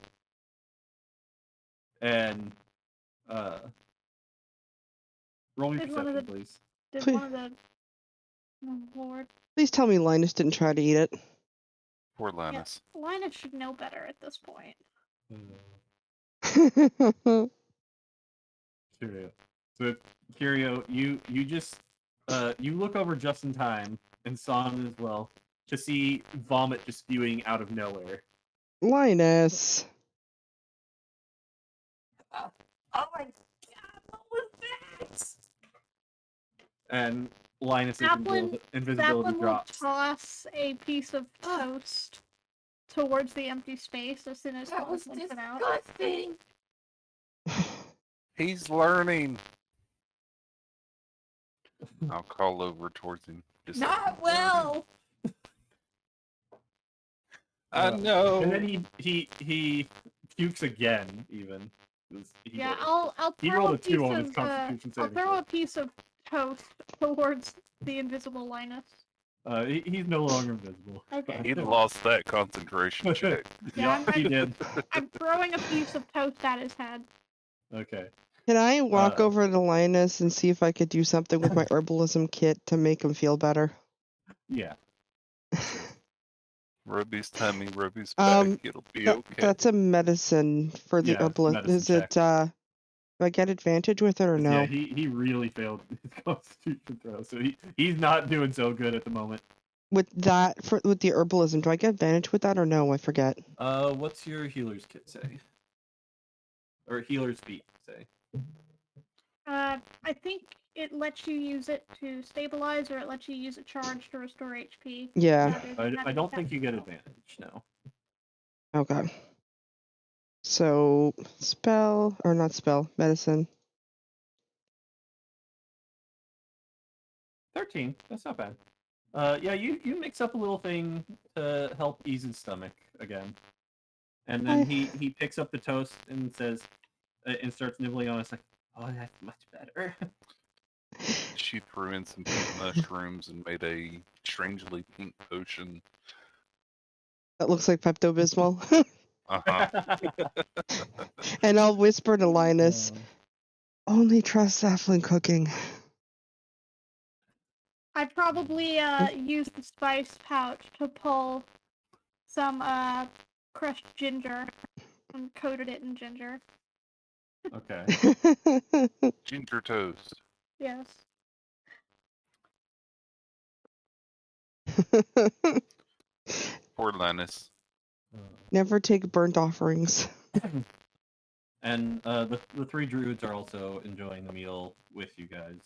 and roll me Did one of perception, the- please. Did Please. one of the... Oh, Lord. Please tell me Linus didn't try to eat it. Poor Linus. Linus should know better at this point. Curio. So Curio, you just you look over just in time, and Son as well, to see vomit just spewing out of nowhere. Linus. Oh my god, what was that? And Linus's Safflin invisibility will drops. toss a piece of toast towards the empty space as soon as That was Callan puts it out. disgusting. He's learning. I'll call over towards him. Just like, Not well. I know. And then he pukes again. Even Yeah, I'll he throw rolled a a piece 2 on his of Constitution I'll saving throw a throw. piece of toast towards the invisible Linus. He's no longer invisible. Okay. He lost that concentration check. Yeah, Yeah, he did. I'm throwing a piece of toast at his head. Okay. Can I walk Uh, over to Linus and see if I could do something with my herbalism kit to make him feel better? Yeah. Rub his tummy, rub his back. It'll be okay. That's a medicine for the Yeah, herbalist. medicine Is it do I get advantage with it or no? Yeah, he really failed his Constitution throw, so he's not doing so good at the moment. With that with the herbalism, do I get advantage with that or no? I forget. What's your healer's kit say? Or healer's feat say? I think it lets you use it to stabilize, or it lets you use a charge to restore HP. Yeah. I don't think you get advantage, no. Okay. So spell or not spell, medicine. 13. That's not bad. Yeah, you mix up a little thing to help ease his stomach again, and then he picks up the toast and says, and starts nibbling on it. It's like, oh, that's much better. She threw in some pink mushrooms and made a strangely pink potion. That looks like Pepto Bismol. Uh-huh. And I'll whisper to Linus, only trust Safflin cooking. I probably used the spice pouch to pull some crushed ginger and coated it in ginger. Okay. Ginger toast. Yes. Poor Linus. Never take burnt offerings. And the three druids are also enjoying the meal with you guys,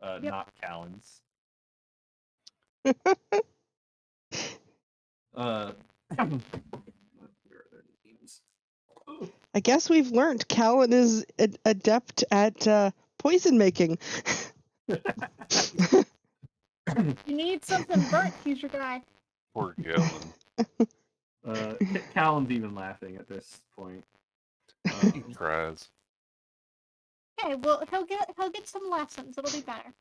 Yep. not Callan's. Where are their names? I guess we've learned Callan is adept at poison making. You need something burnt, he's your guy. Poor Galen. Callan's even laughing at this point. He cries. Okay, well he'll get some lessons. It'll be better.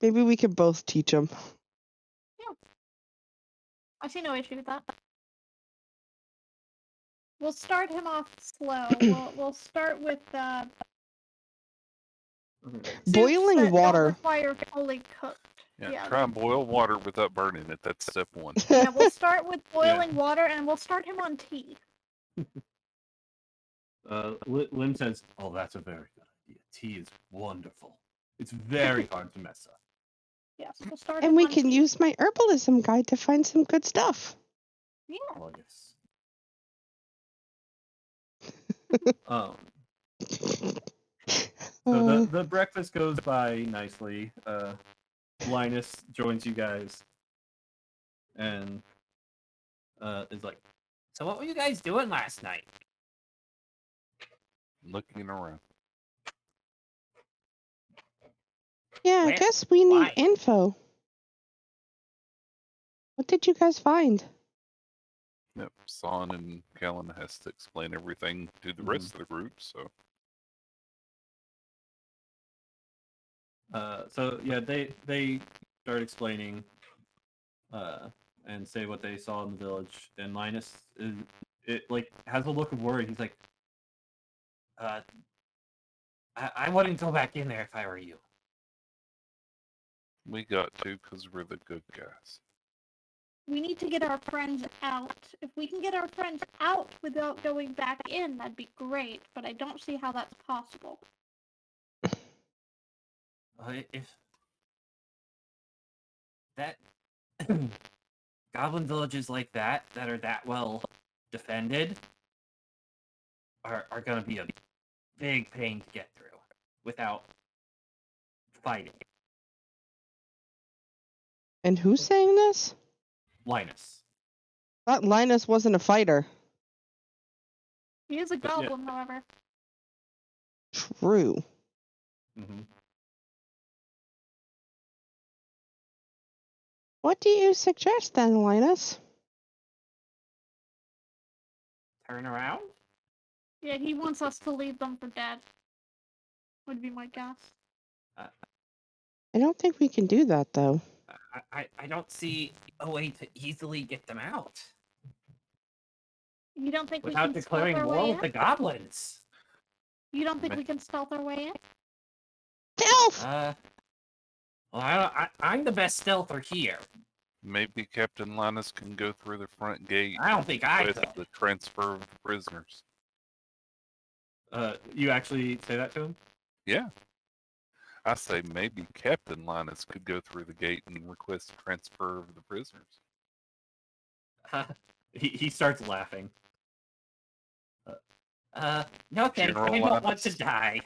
Maybe we can both teach him. I see no issue with that. We'll start him off slow. We'll start with Okay. soups Boiling that don't water. require fully cooked. Yeah, Yeah. try and boil water without burning it. That's step one. Yeah, we'll start with boiling water, and we'll start him on tea. Lim says, "Oh, that's a very good idea. Tea is wonderful. It's very hard to mess up." Yes, we'll start And him we on can tea. use my herbalism guide to find some good stuff. Yeah. Oh yes. So the breakfast goes by nicely. Linus joins you guys, and is like, So what were you guys doing last night? Looking around. Yeah, I Where? guess we need Why? info. What did you guys find? Yep. Son and Callan has to explain everything to the rest of the group, so so yeah, they start explaining, and say what they saw in the village. And Linus has a look of worry. He's like, I wouldn't go back in there if I were you. we got to because we're the good guys. We need to get our friends out. If we can get our friends out without going back in, that'd be great. But I don't see how that's possible. If that goblin villages like that are that well defended are gonna be a big pain to get through without fighting. And who's saying this? Linus. Thought Linus wasn't a fighter. He is a But yeah. goblin, however. True. Mm-hmm. What do you suggest then, Linus? Turn around? Yeah, he wants us to leave them for dead. Would be my guess. I don't think we can do that, though. I don't see a way to easily get them out You don't think without we can declaring stealth our war way with in? the goblins. You don't think we can stealth our way in? Stealth! Well, I'm the best stealther here. Maybe Captain Linus can go through the front gate I don't think I with could. the transfer of the prisoners. You actually say that to him? Yeah. I say maybe Captain Linus could go through the gate and request transfer of the prisoners. He starts laughing. No thanks, General I don't want Linus. to die.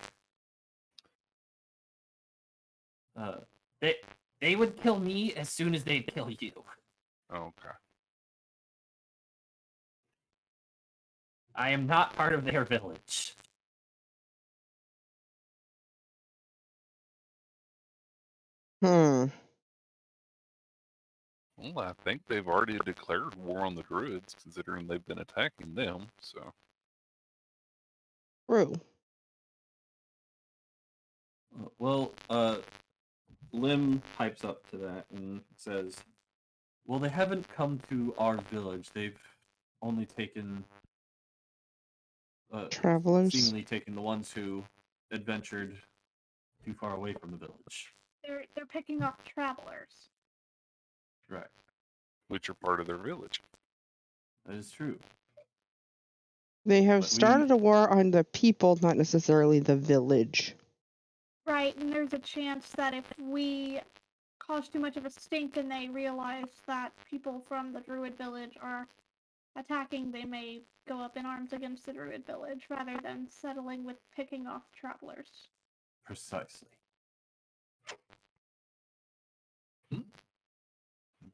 They would kill me as soon as they'd kill you. Okay. I am not part of their village. Hmm. Well, I think they've already declared war on the druids, considering they've been attacking them, so. True. Well, Lim pipes up to that and says, "Well, they haven't come to our village. They've only taken, Travelers. seemingly taken the ones who adventured too far away from the village." They're picking off travelers. Right. Which are part of their village. That is true. They have But started a war on the people, not necessarily the village. Right, and there's a chance that if we cause too much of a stink and they realize that people from the Druid village are attacking, they may go up in arms against the Druid village rather than settling with picking off travelers. Precisely.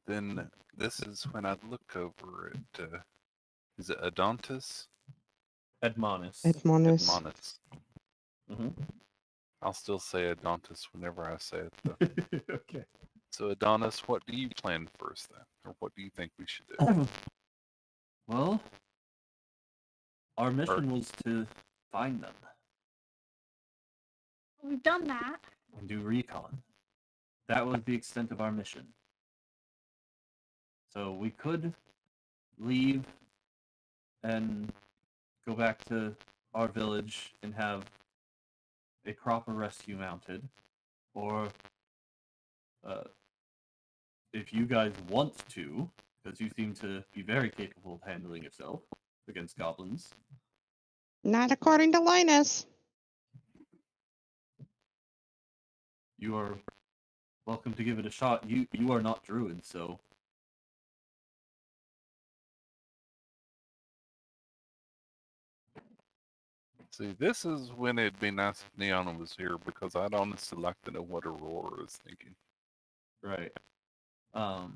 Then this is when I'd look over at, is it Adontis? Admonish. Admonish. Admonis. Hmm. I'll still say Adontis whenever I say it, though. Okay. So, Adonis, what do you plan first, then? Or what do you think we should do? Well, our mission was to find them We've done that. and do recon. That was the extent of our mission. So we could leave and go back to our village and have a proper rescue mounted, or if you guys want to, because you seem to be very capable of handling yourself against goblins. Not according to Linus. You are welcome to give it a shot. You are not druids, so See, this is when it'd be nice if Neon was here, because I'd honestly like to know what Aurora is thinking. right. I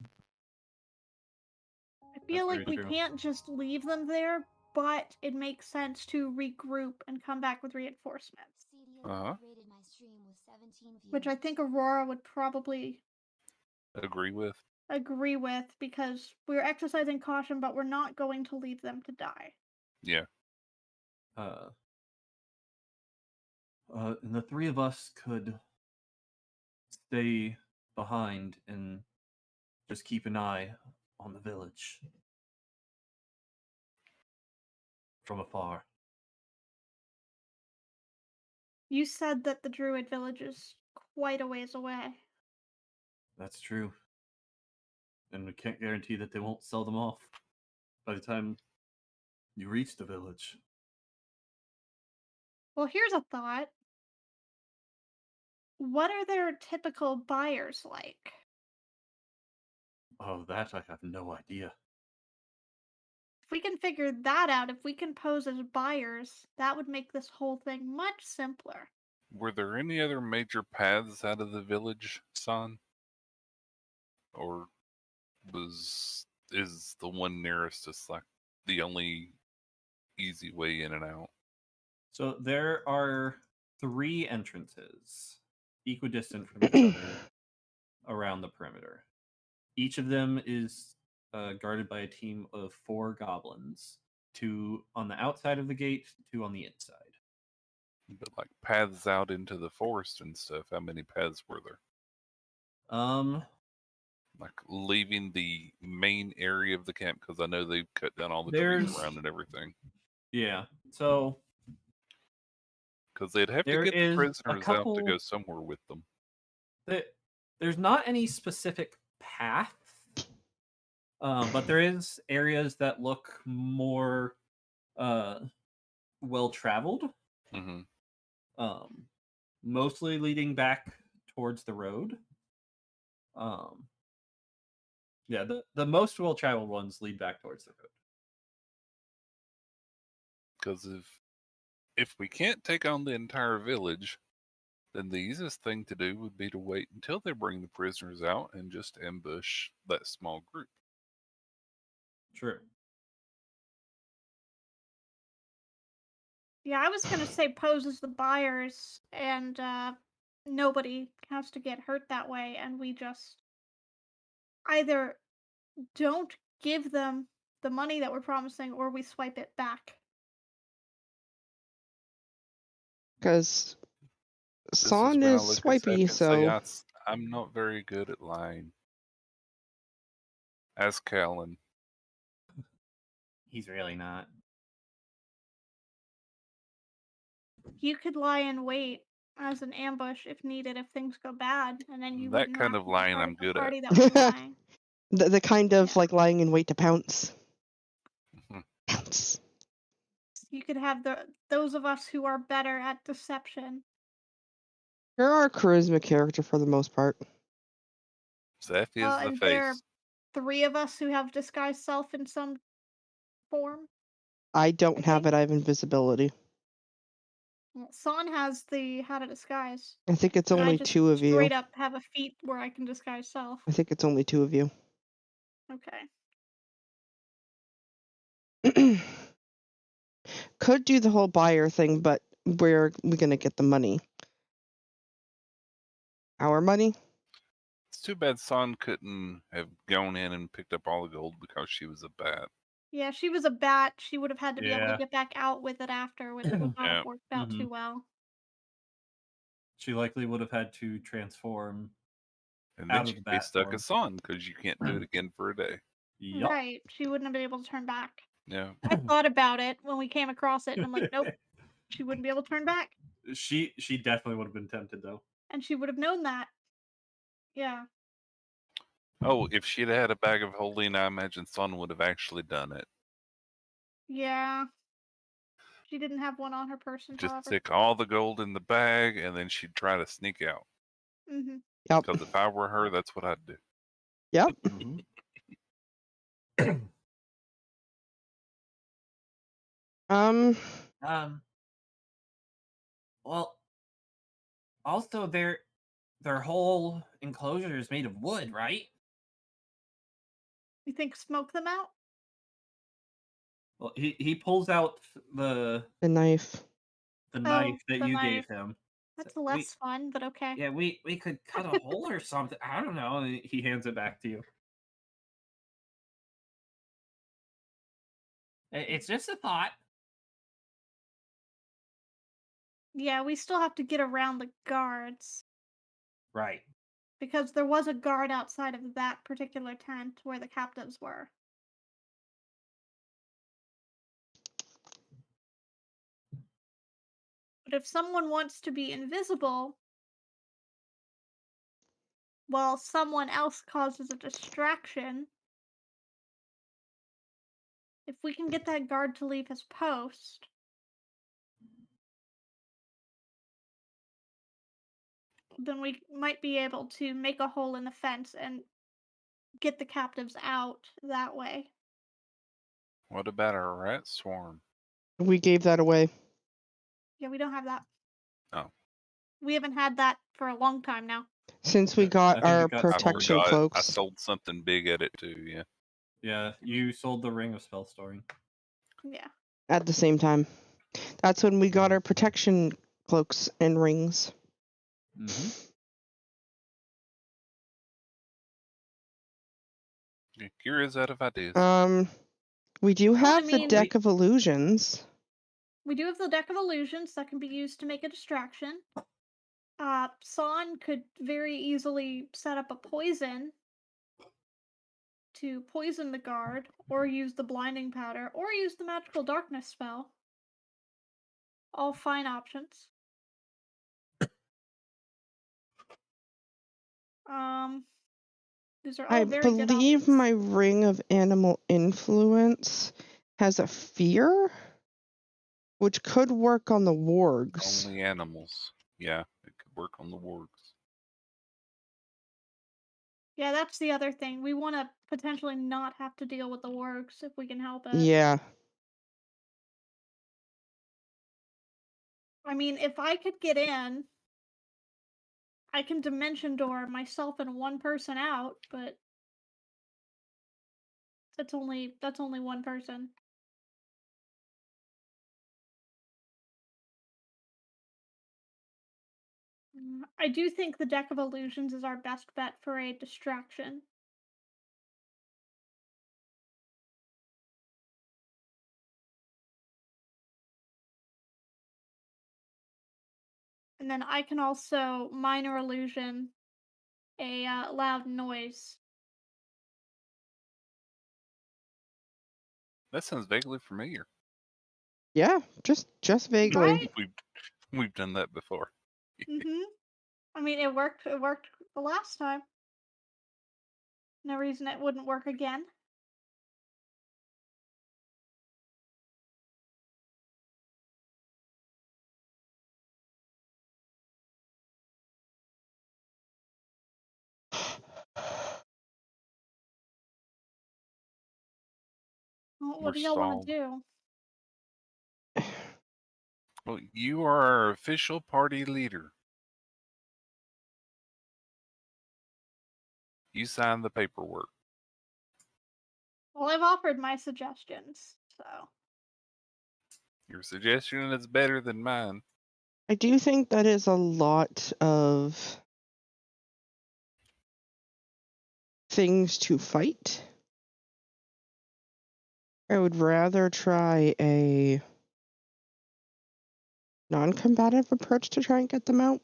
feel That's like very we true. can't just leave them there, but it makes sense to regroup and come back with reinforcements. Uh-huh. Which I think Aurora would probably Agree with? agree with, because we're exercising caution, but we're not going to leave them to die. Yeah. And the three of us could stay behind and just keep an eye on the village from afar. You said that the Druid village is quite a ways away. That's true. And we can't guarantee that they won't sell them off by the time you reach the village. Well, here's a thought. What are their typical buyers like? Oh, that I have no idea. If we can figure that out, if we can pose as buyers, that would make this whole thing much simpler. Were there any other major paths out of the village, son? Or is the one nearest us like the only easy way in and out? So there are 3 entrances, equidistant from each other, around the perimeter. Each of them is guarded by a team of 4 goblins, 2 on the outside of the gate, 2 on the inside. But like paths out into the forest and stuff, how many paths were there? Like leaving the main area of the camp, because I know they've cut down all the trees around and everything. Yeah, so because they'd have to there get the is a prisoners out to couple- go somewhere with them. there's not any specific path, but there is areas that look more well traveled. Hmm. Mostly leading back towards the road. Yeah, the most well traveled ones lead back towards the road. Because if we can't take on the entire village, then the easiest thing to do would be to wait until they bring the prisoners out and just ambush that small group. True. Yeah, I was gonna say pose as the buyers, and nobody has to get hurt that way, and we just either don't give them the money that we're promising, or we swipe it back. Because This Son when I is look at swipey, Zach and say, so I'm not very good at lying. Ask Callan. He's really not. You could lie in wait as an ambush if needed, if things go bad, and then you That wouldn't kind have of to be lying part I'm of the good at. party that was lying. the kind of Yeah. like lying in wait to pounce. Mhm. Pounce. You could have those of us who are better at deception. You're our charisma character for the most part. Zeph is the Is there face. 3 of us who have disguised self in some form? I don't have think. it. I have invisibility. Well, San has the how to disguise. I think it's And I only just 2 of you. straight up have a feat where I can disguise self. I think it's only 2 of you. Okay. Could do the whole buyer thing, but where are we gonna get the money? Our money? It's too bad Son couldn't have gone in and picked up all the gold because she was a bat. Yeah, she was a bat. She would have had to be able to Yeah. get back out with it after, which would not Yeah. have worked out Mhm. too well. She likely would have had to transform And then out of she'd the be bat stuck form. as Son because you can't do it again for a day. Yup. Right. She wouldn't have been able to turn back. Yeah. I thought about it when we came across it, and I'm like, nope, she wouldn't be able to turn back. She definitely would have been tempted though. And she would have known that. Yeah. Oh, if she'd had a bag of holding, I imagine Son would have actually done it. Yeah. She didn't have one on her person, Just however. stick all the gold in the bag, and then she'd try to sneak out. Mm-hmm. Yep. Because if I were her, that's what I'd do. Yep. Um. Well, also their whole enclosure is made of wood, right? You think smoke them out? Well, he pulls out the The knife. knife that the you knife. gave him. That's So less fun, but okay. Yeah, we could cut a hole or something. I don't know. And he hands it back to you. It's just a thought. Yeah, we still have to get around the guards. Right. Because there was a guard outside of that particular tent where the captives were. But if someone wants to be invisible while someone else causes a distraction, if we can get that guard to leave his post, then we might be able to make a hole in the fence and get the captives out that way. What about a rat swarm? We gave that away. Yeah, we don't have that. Oh. We haven't had that for a long time now. Since we I got think it our got sold. protection I cloaks sold something big at it too, yeah. Yeah, you sold the ring of spell storing. Yeah. at the same time. That's when we got our protection cloaks and rings. Mm-hmm. Yeah, Kira's out of ideas. We do have the mean- deck of illusions. We do have the deck of illusions that can be used to make a distraction. San could very easily set up a poison to poison the guard, or use the blinding powder, or use the magical darkness spell. All fine options. These are all I very good believe options. my ring of animal influence has a fear, which could work on the wargs. Only animals. Yeah, it could work on the wargs. Yeah, that's the other thing. We want to potentially not have to deal with the wargs if we can help it. Yeah. I mean, if I could get in, I can dimension door myself and one person out, but that's only one person. I do think the deck of illusions is our best bet for a distraction. And then I can also minor illusion a loud noise. That sounds vaguely familiar. Yeah, just vaguely. Right? We've done that before. Mm-hmm. I mean, it worked. It worked the last time. No reason it wouldn't work again. Well, We're what do y'all want stalled. to do? Well, you are our official party leader. You signed the paperwork. Well, I've offered my suggestions, so. Your suggestion is better than mine. I do think that is a lot of things to fight. I would rather try a non-combative approach to try and get them out.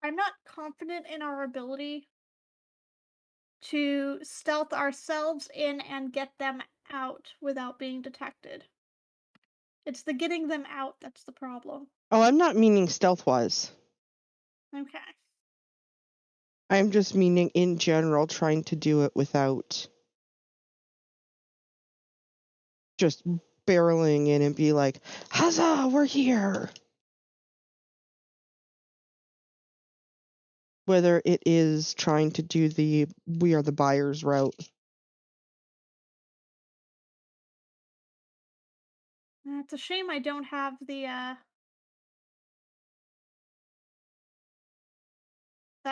I'm not confident in our ability to stealth ourselves in and get them out without being detected. It's the getting them out that's the problem. Oh, I'm not meaning stealth-wise. Okay. I'm just meaning in general trying to do it without just barreling in and be like, huzzah, we're here. Whether it is trying to do the we are the buyers route. It's a shame I don't have that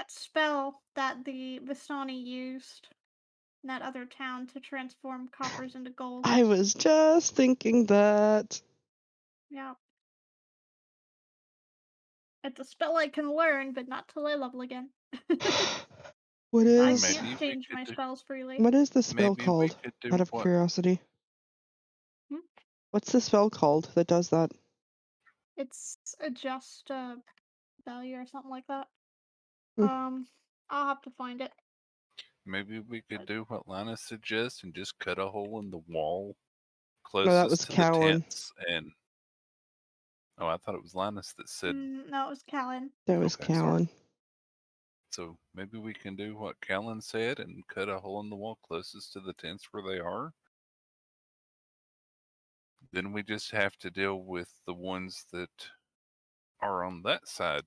spell that the Vistani used in that other town to transform coppers into gold. I was just thinking that. Yeah. It's a spell I can learn, but not till I level again. What I is can't change my spells freely. what is the spell Maybe we called? could do Out of what? curiosity. Hmm? What's the spell called that does that? It's adjust value or something like that. Hmm. I'll have to find it. Maybe we could do what Lana suggests and just cut a hole in the wall No, that was closest to the Callan. tents and. Oh, I thought it was Linus that said. No, it was Callan. That was Okay, sorry. Callan. So maybe we can do what Callan said and cut a hole in the wall closest to the tents where they are. Then we just have to deal with the ones that are on that side,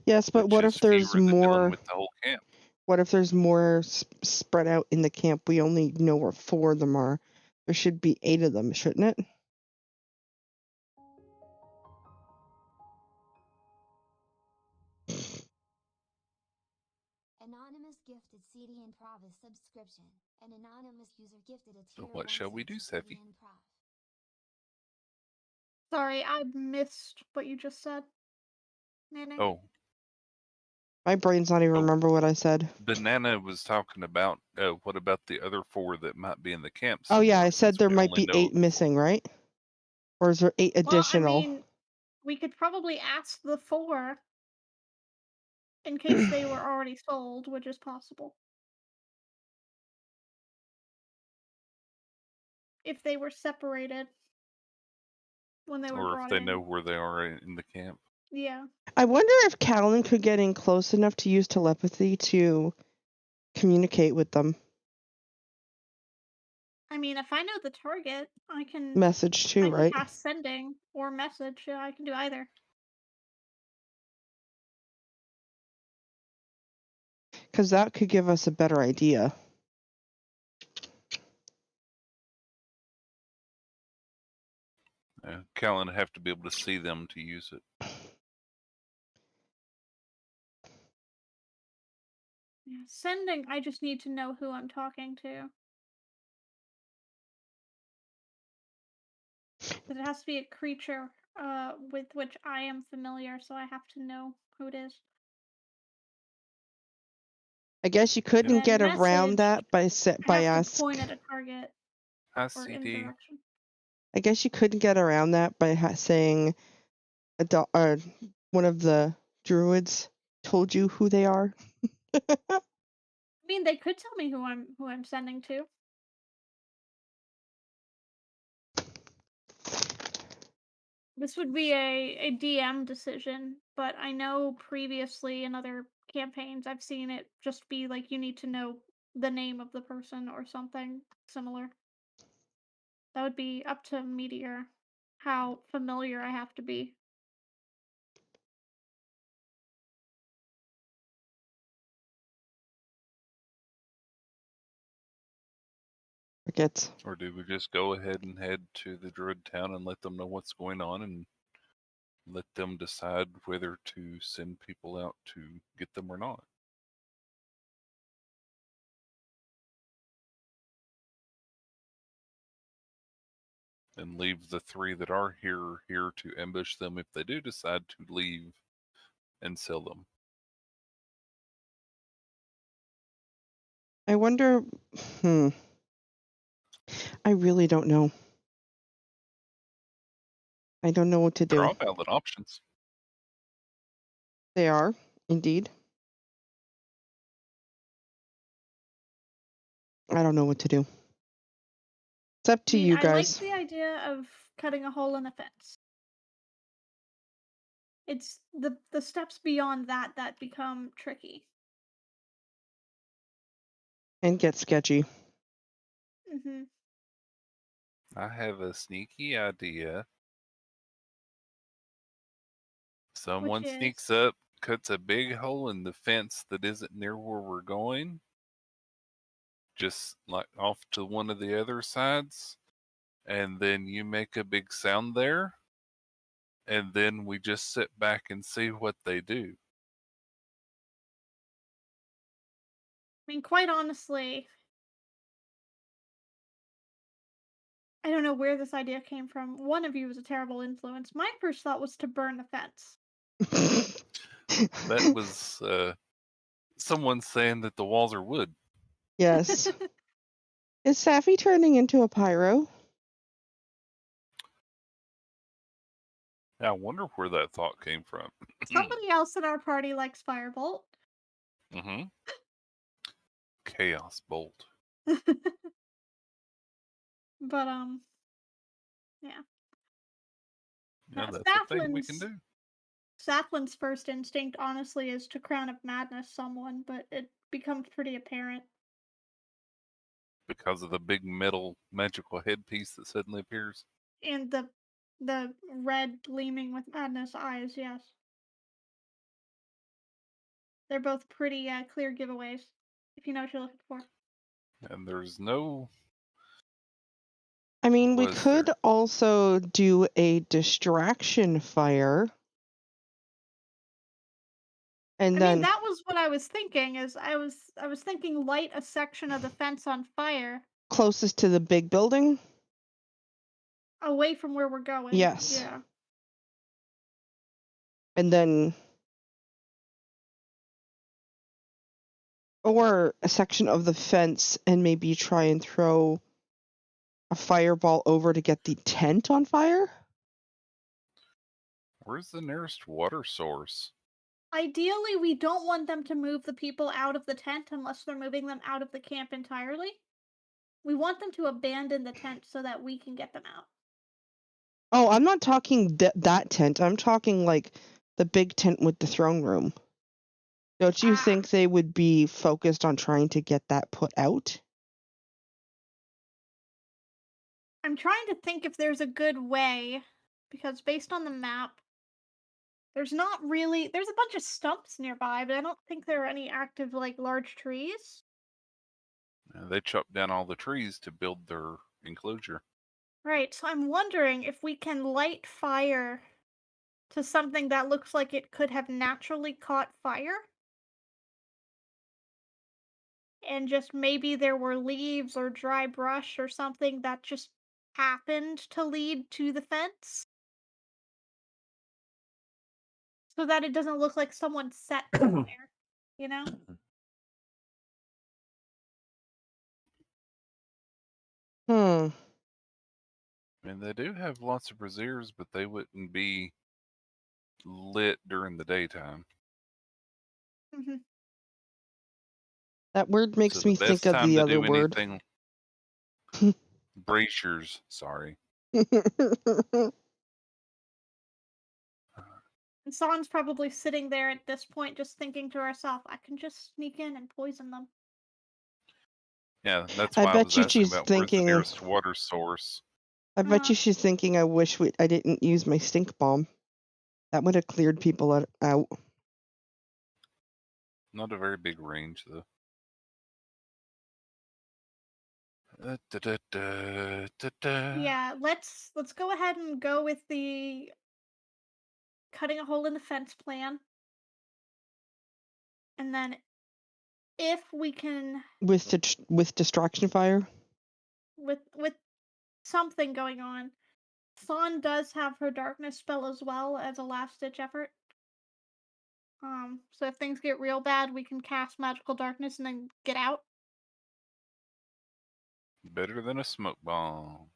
Yes, but which what is if there's fewer than dealing more? with the whole camp. What if there's more spread out in the camp? We only know where 4 of them are. There should be 8 of them, shouldn't it? Anonymous gifted CD and Prov a subscription. An anonymous user gifted a So tier what 1 shall we sub do, to CD Seffi? and Prov. Sorry, I missed what you just said. Nene. Oh, My brain's not even Oh. remember what I said. Banana was talking about what about the other 4 that might be in the camp Oh yeah, somewhere, I said since there we might only be know 8 of 4. missing, right? Or is there 8 Well, I additional? mean, we could probably ask the 4 in case they were already sold, which is possible. If they were separated when they were Or if brought they in. know where they are in the camp. Yeah. I wonder if Callan could get in close enough to use telepathy to communicate with them. I mean, if I know the target, I can Message too, right? cast sending or message. Yeah, I can do either. Because that could give us a better idea. Callan would have to be able to see them to use it. Yeah, sending, I just need to know who I'm talking to. Because it has to be a creature with which I am familiar, so I have to know who it is. I guess you couldn't And get around message, that by I have ask. to point at a target Hi, or in a CD. direction. I guess you couldn't get around that by saying one of the druids told you who they are. I mean, they could tell me who I'm sending to. This would be a DM decision, but I know previously in other campaigns I've seen it just be like you need to know the name of the person or something similar. That would be up to Meteor how familiar I have to be. Crickets. Or do we just go ahead and head to the druid town and let them know what's going on and let them decide whether to send people out to get them or not? And leave the 3 that are here to ambush them if they do decide to leave and sell them. I wonder. I really don't know. I don't know what to They're do. all valid options. They are, indeed. I don't know what to do. It's up to you I like guys. the idea of cutting a hole in the fence. It's the steps beyond that become tricky. And get sketchy. Mm-hmm. I have a sneaky idea. Someone Which is sneaks up, cuts a big hole in the fence that isn't near where we're going, just like off to one of the other sides, and then you make a big sound there, and then we just sit back and see what they do. I mean, quite honestly, I don't know where this idea came from. One of you was a terrible influence. My first thought was to burn the fence. That was someone saying that the walls are wood. Yes. Is Safi turning into a pyro? I wonder where that thought came from. Somebody else in our party likes Firebolt. Mm-hmm. Chaos Bolt. But yeah. Yeah, that's a thing we can do. Safflin's first instinct, honestly, is to Crown of Madness someone, but it becomes pretty apparent. Because of the big metal magical headpiece that suddenly appears. And the red gleaming with madness eyes, yes. They're both pretty clear giveaways, if you know what you're looking for. And there's no... I mean, we Was could there? also do a distraction fire. And I then mean, that was what I was thinking. Is I was thinking light a section of the fence on fire closest to the big building? away from where we're going. Yes. Yeah. And then or a section of the fence and maybe try and throw a fireball over to get the tent on fire? Where's the nearest water source? Ideally, we don't want them to move the people out of the tent unless they're moving them out of the camp entirely. We want them to abandon the tent so that we can get them out. Oh, I'm not talking that tent. I'm talking like the big tent with the throne room. Don't you think they would be focused on trying to get that put out? I'm trying to think if there's a good way, because based on the map, there's not really... There's a bunch of stumps nearby, but I don't think there are any active, like, large trees. They chopped down all the trees to build their enclosure. Right, so I'm wondering if we can light fire to something that looks like it could have naturally caught fire. And just maybe there were leaves or dry brush or something that just happened to lead to the fence. So that it doesn't look like someone set the fire, you know? Hmm. And they do have lots of braziers, but they wouldn't be lit during the daytime. Hmm. That word makes So me the think best of time the to other do word. anything... Braziers, sorry. And San's probably sitting there at this point just thinking to herself, I can just sneak in and poison them. Yeah, that's I why I bet was you asking she's about where's the thinking. nearest water source. I bet you she's thinking. I wish I didn't use my stink bomb. That would have cleared people out. Not a very big range, though. Yeah, let's go ahead and go with the cutting a hole in the fence plan. And then if we can with distraction fire. with something going on, Fawn does have her darkness spell as well as a last ditch effort. So if things get real bad, we can cast magical darkness and then get out. Better than a smoke bomb.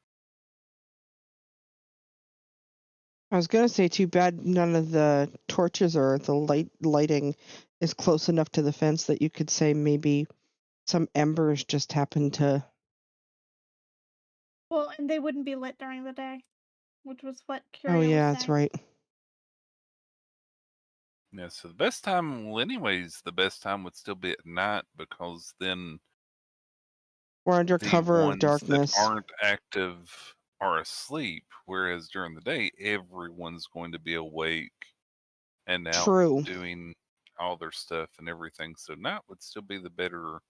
I was gonna say, too bad none of the torches or the lighting is close enough to the fence that you could say maybe some embers just happened to. Well, and they wouldn't be lit during the day, which was what Oh Curio yeah, was that's saying. right. Yeah, so the best time, well, anyways, the best time would still be at night because then We're under the cover of ones that darkness. aren't active are asleep, whereas during the day, everyone's going to be awake and out True. doing all their stuff and everything. So night would still be the better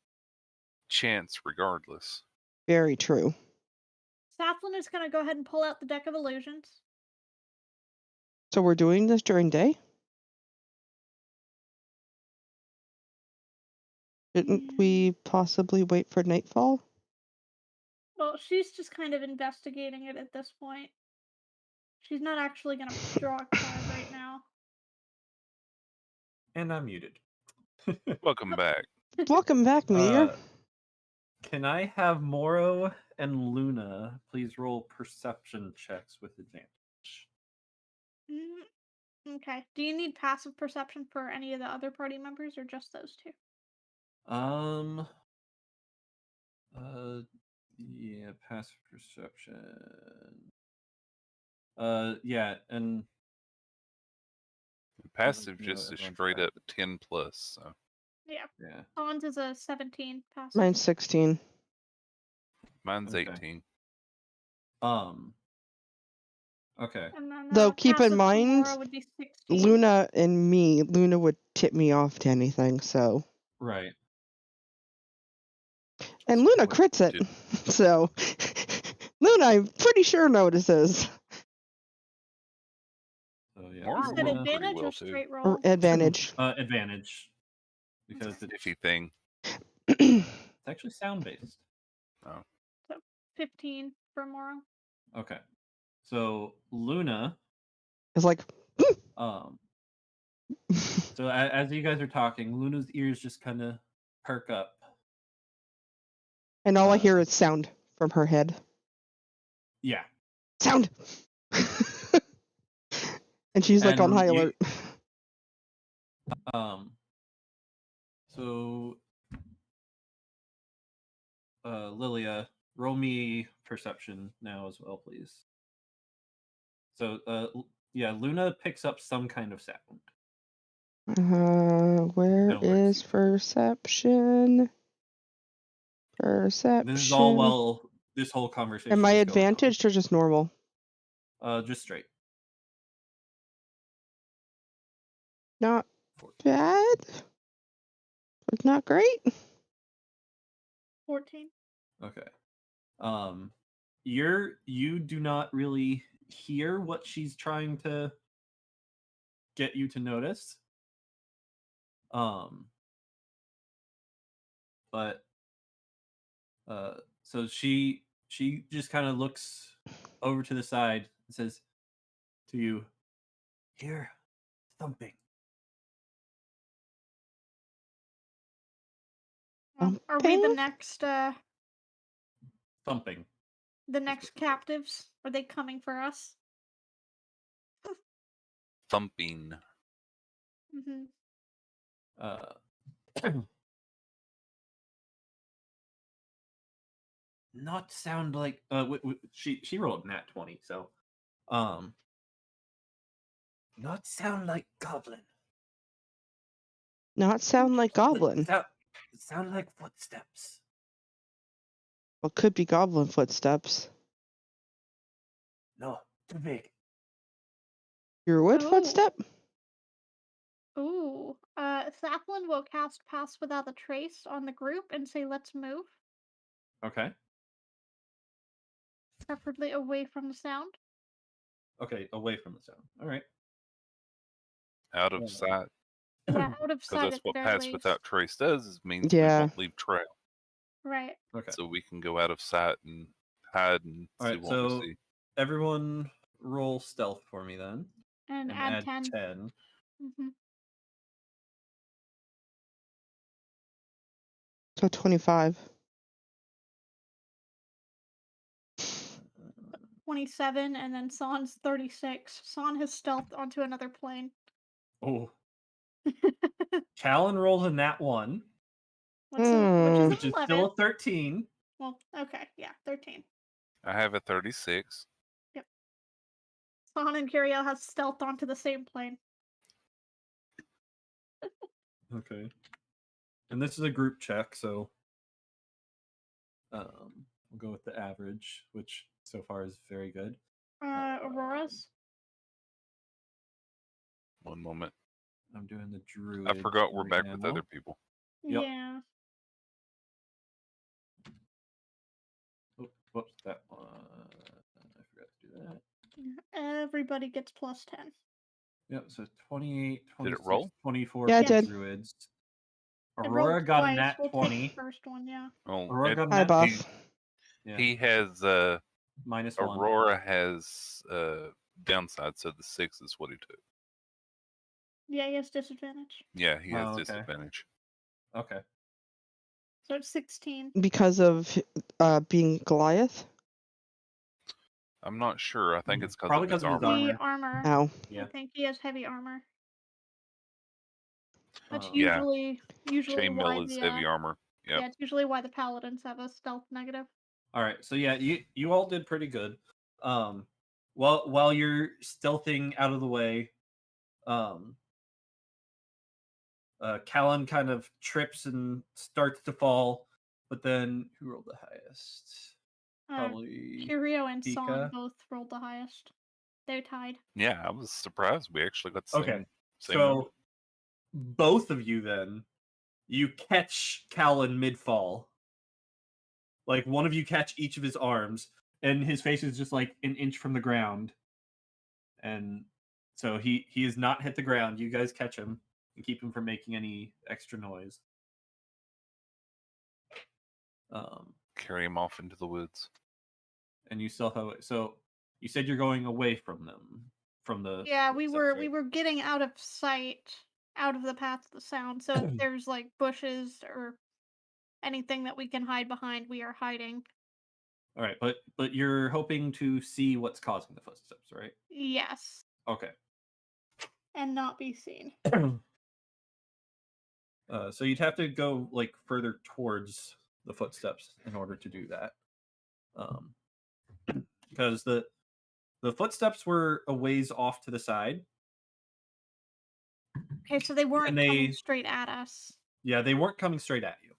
chance regardless. Very true. Saflin is going to go ahead and pull out the deck of illusions. So we're doing this during day? Didn't we possibly wait for nightfall? Well, she's just kind of investigating it at this point. She's not actually going to draw a card right now. And I'm muted. Welcome back. Welcome back, Meteor. Can I have Moro and Luna please roll perception checks with advantage? Okay. Do you need passive perception for any of the other party members or just those two? Yeah, passive perception. Yeah, and Passive you know, just a everyone's straight up passive. 10 plus. So. Yeah. Yeah. Hans is a 17 passive. Mine's 16. Mine's Okay. 18. Okay. And then, Though keep in passive mind, Kimura would be 16. Luna and me, Luna would tip me off to anything, so. Right. And Luna What crits it, did- so. Luna, I'm pretty sure notices. So yeah. Moro Is it rolled pretty advantage well, or too. straight Or roll? advantage. Advantage. Because It's a it's iffy thing. actually sound based. Oh. So 15 for Moro. Okay. So Luna, It's like, so as you guys are talking, Luna's ears just kind of perk up. and all I hear is sound from her head. Yeah. Sound! And she's like on And high alert. So Lilia, roll me perception now as well, please. So yeah, Luna picks up some kind of sound. Where And alerts is you. perception? Perception. This is all while this whole conversation Am I is going on. advantaged or just normal? Just straight. Not bad, but not great. 14. Okay. You do not really hear what she's trying to get you to notice. But so she just kind of looks over to the side and says to you, "Hear thumping." Are we the next Thumping. the next captives? Are they coming for us? Thumping. Mm-hmm. Not sound like she rolled nat 20, so not sound like goblin. Not sound like goblin. Sound like footsteps. Well, could be goblin footsteps. No, too big. Your wood footstep? Ooh. Saphlin will cast Pass Without a Trace on the group and say, "Let's move." Okay. preferably away from the sound. Okay, away from the sound. All right. Out of Yeah. sight. Yeah, out of Because sight that's at the what very Pass least. Without Trace does, is means we Yeah. won't leave trail. Right. Okay. So we can go out of sight and hide and All see right. what So we see. everyone roll stealth for me then, And and add add 10. 10. Mm-hmm. So 25. 27, and then San's 36. San has stealthed onto another plane. Oh. Callan rolls a nat 1, Which is an which is 11. still a 13. Well, okay, yeah, 13. I have a 36. San and Curio has stealthed onto the same plane. Okay. And this is a group check, so we'll go with the average, which so far is very good. Aurora's? One moment. I'm doing the druid. I forgot we're right back with now. other people. Yep. Yeah. Oh, whoops, that one. I forgot to do that. Everybody gets plus 10. Yep, so 28, Did 26, it roll? 24 Yeah, for it the did. druids. It Aurora rolled got a twice. nat We'll take 20. the first one, yeah. Oh, Aurora got a Hi, nat buff. Yeah. he has -1. Aurora has downside, so the 6 is what he took. Yeah, he has disadvantage. Yeah, he has Oh, okay. disadvantage. Okay. So it's 16. Because of being Goliath? I'm not sure. I think it's because Probably of his 'cause of his armor. The armor. armor. Ow. Yeah. I think he has heavy armor. That's Yeah. usually why Chainmail is the heavy armor. Yep. yeah, it's usually why the paladins have a stealth negative. All right. So yeah, you all did pretty good. While you're stealthing out of the way, Callan kind of trips and starts to fall, but then who rolled the highest? Probably Curio and San Pika. both rolled the highest. They tied. Yeah, I was surprised we actually got the same. Okay. Same number. So both of you then, you catch Callan mid-fall. Like one of you catch each of his arms, and his face is just like an inch from the ground. And so he has not hit the ground. You guys catch him and keep him from making any extra noise. Carry him off into the woods. And you still have so you said you're going away from them from the Yeah, we footsteps, were right? getting out of sight, out of the path of the sound. So if there's like bushes or anything that we can hide behind, we are hiding. All right, but you're hoping to see what's causing the footsteps, right? Yes. Okay. And not be seen. So you'd have to go like further towards the footsteps in order to do that, because the footsteps were a ways off to the side. Okay, so they weren't they- coming straight at us. Yeah, they weren't coming straight at you.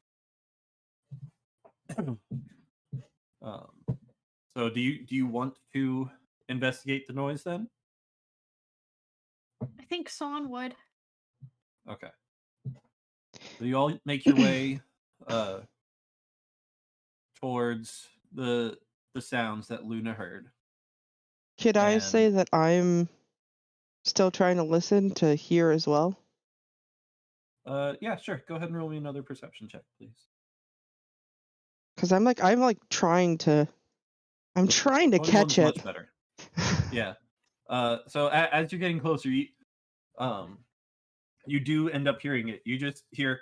So do you want to investigate the noise then? I think San would. Okay. So you all make your way towards the sounds that Luna heard. Could I And- say that I'm still trying to listen to hear as well? Yeah, sure. Go ahead and roll me another perception check, please. Because I'm trying to 21's catch it. much better. Yeah. So as you're getting closer, you do end up hearing it. You just hear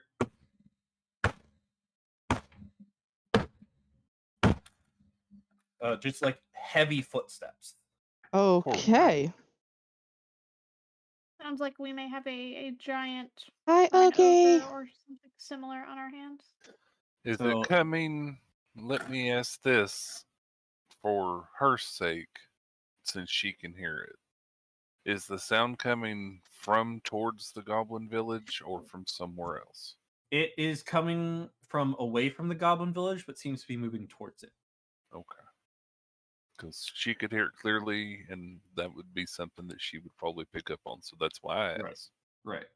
just like heavy footsteps. Okay. Sounds like we may have a giant Hi, rhino okay. or something similar on our hands. Is So- it coming? Let me ask this for her sake, since she can hear it. Is the sound coming from towards the Goblin Village or from somewhere else? It is coming from away from the Goblin Village, but seems to be moving towards it. Okay. Because she could hear it clearly, and that would be something that she would probably pick up on. So that's why I Right. asked. Right.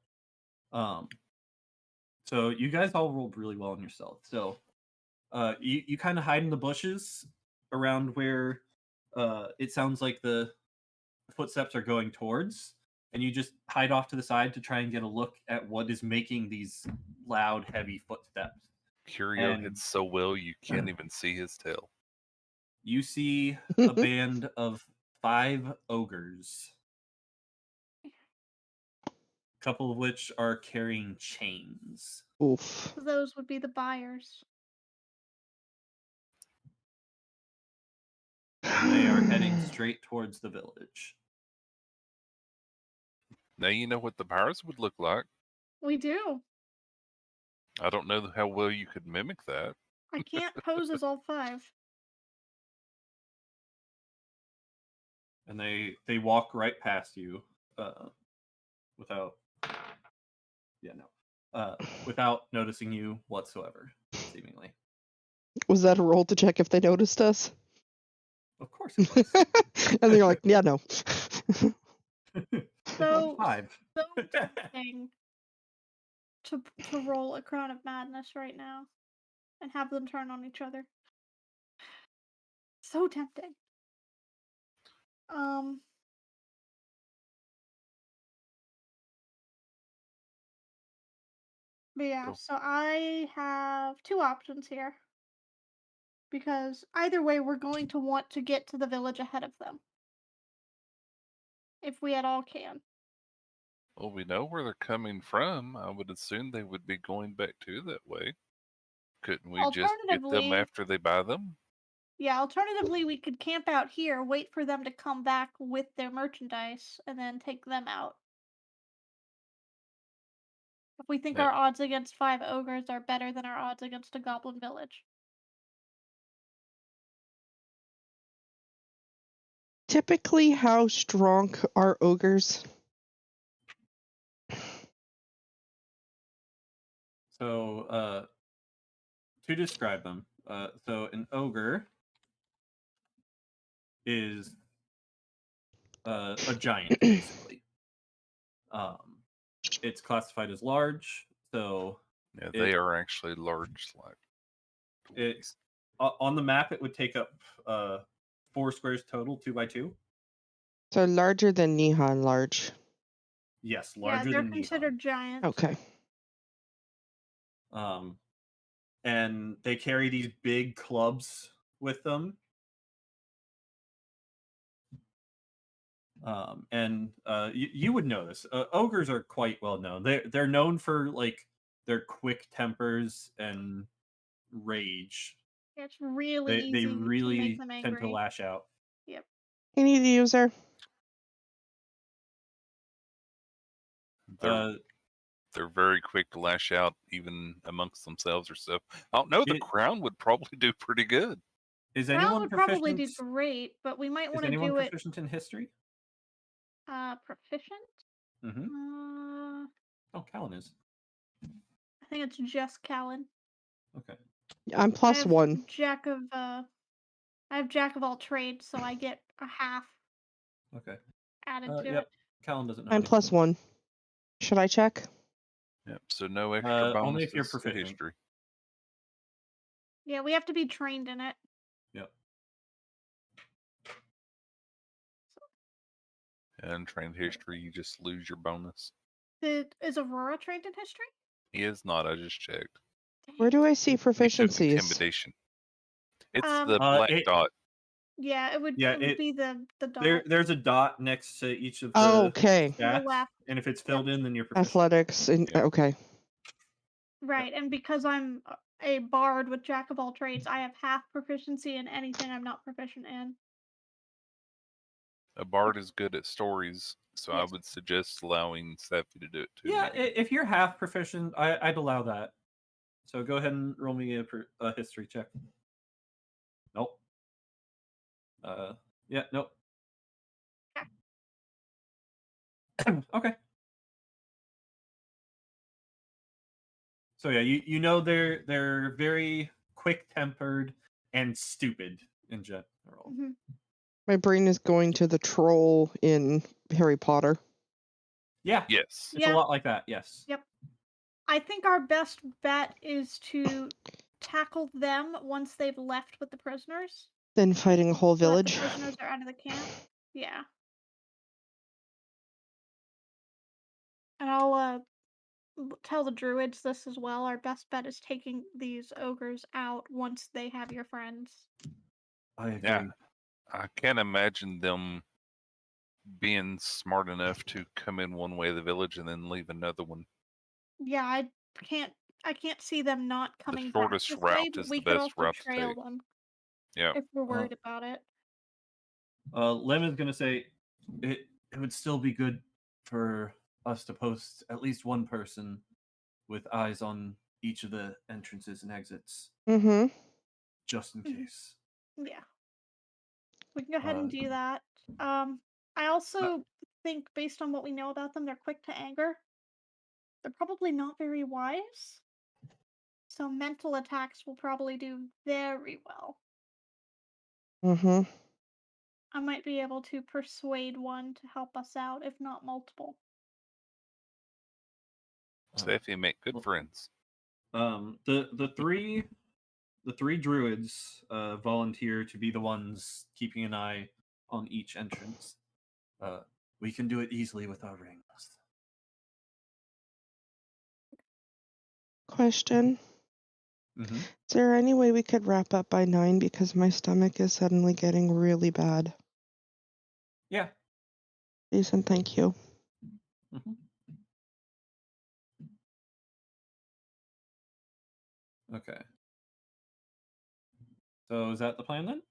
So you guys all rolled really well on yourself. So you kind of hide in the bushes around where it sounds like the footsteps are going towards, and you just hide off to the side to try and get a look at what is making these loud, heavy footsteps. Curio And- hits so well you can't even see his tail. You see a band of 5 ogres, a couple of which are carrying chains. Oof. Those would be the buyers. And they are heading straight towards the village. Now you know what the powers would look like. We do. I don't know how well you could mimic that. I can't pose as all 5. And they walk right past you without without noticing you whatsoever, seemingly. Was that a roll to check if they noticed us? Of course it was. And they're like, yeah, no. So 5. so tempting to roll a crown of madness right now and have them turn on each other. So tempting. But yeah, Cool. so I have 2 options here. Because either way, we're going to want to get to the village ahead of them. If we at all can. Well, we know where they're coming from. I would assume they would be going back to that way. Couldn't we just get them Alternatively- after they buy them? Yeah, alternatively, we could camp out here, wait for them to come back with their merchandise, and then take them out. If we think Yeah. our odds against 5 ogres are better than our odds against a goblin village. Typically, how strong are ogres? So, to describe them, so an ogre is a giant, basically. It's classified as large, so Yeah, they are actually large, like It's on the map. It would take up 4 squares total, 2 by 2. So larger than Nihon large. Yes, Yeah, larger they're than considered giant. Okay. Nihon. And they carry these big clubs with them. You would know this. Ogres are quite well known. They're known for like their quick tempers and rage. It's really They easy to really make them tend angry. to lash out. Yep. You need a user. They're very quick to lash out, even amongst themselves or stuff. I don't know. The crown would probably do pretty good. Is Crown anyone would proficient? probably do great, but we might Is want to anyone do it. proficient in history? Proficient? Mm-hmm. Oh, Callan is. I think it's just Callan. Okay. I'm I plus have 1. I have Jack of all trades, so I get a half Okay. added to Yep. it. Callan doesn't know. I'm anything. plus 1. Should I check? Yep. So no extra bonuses only if you're to proficient. history. Yeah, we have to be trained in it. Yep. And trained history, you just lose your bonus. Is Aurora trained in history? He is not. I just checked. Where do I see He took proficiencies? intimidation. It's the Um, black dot. Yeah, it would be the dot. There's a dot next to each of the Oh, okay. To the stats, left. and if it's filled in, then you're proficient. Athletics. And, Yeah. Okay. Right, and because I'm a bard with Jack of all trades, I have half proficiency in anything I'm not proficient in. A bard is good at stories, so I Yes. would suggest allowing Safi to do it too. Yeah, if you're half proficient, I'd allow that. So go ahead and roll me a history check. Nope. Yeah, nope. Okay. So yeah, you know they're very quick-tempered and stupid in general. Mhm. My brain is going to the troll in Harry Potter. Yeah, Yes. it's a Yeah. lot like that. Yes. Yep. I think our best bet is to tackle them once they've left with the prisoners. Then fighting a whole so that village. the prisoners are out of the camp. Yeah. And I'll tell the druids this as well. Our best bet is taking these ogres out once they have your friends. I agree. Yeah. I can't imagine them being smart enough to come in one way of the village and then leave another one. Yeah, I can't see them not coming back shortest this way, route but is we the could best also route to trail take. them Yeah. if we're worried about it. Lem is gonna say it would still be good for us to post at least one person with eyes on each of the entrances and exits, Mm-hmm. just in Mhm. case. Yeah. We can go ahead and Uh, do that. I also think, based on what we know about them, they're quick to anger. They're probably not very wise. So mental attacks will probably do very well. Mm-hmm. I might be able to persuade one to help us out, if not multiple. Say if you make good well, friends. The three druids volunteer to be the ones keeping an eye on each entrance. We can do it easily with our rings. Question. Mm-hmm. Is there any way we could wrap up by 9 because my stomach is suddenly getting really bad? Yeah. Jason, thank you. Mm-hmm. Okay. So is that the plan then?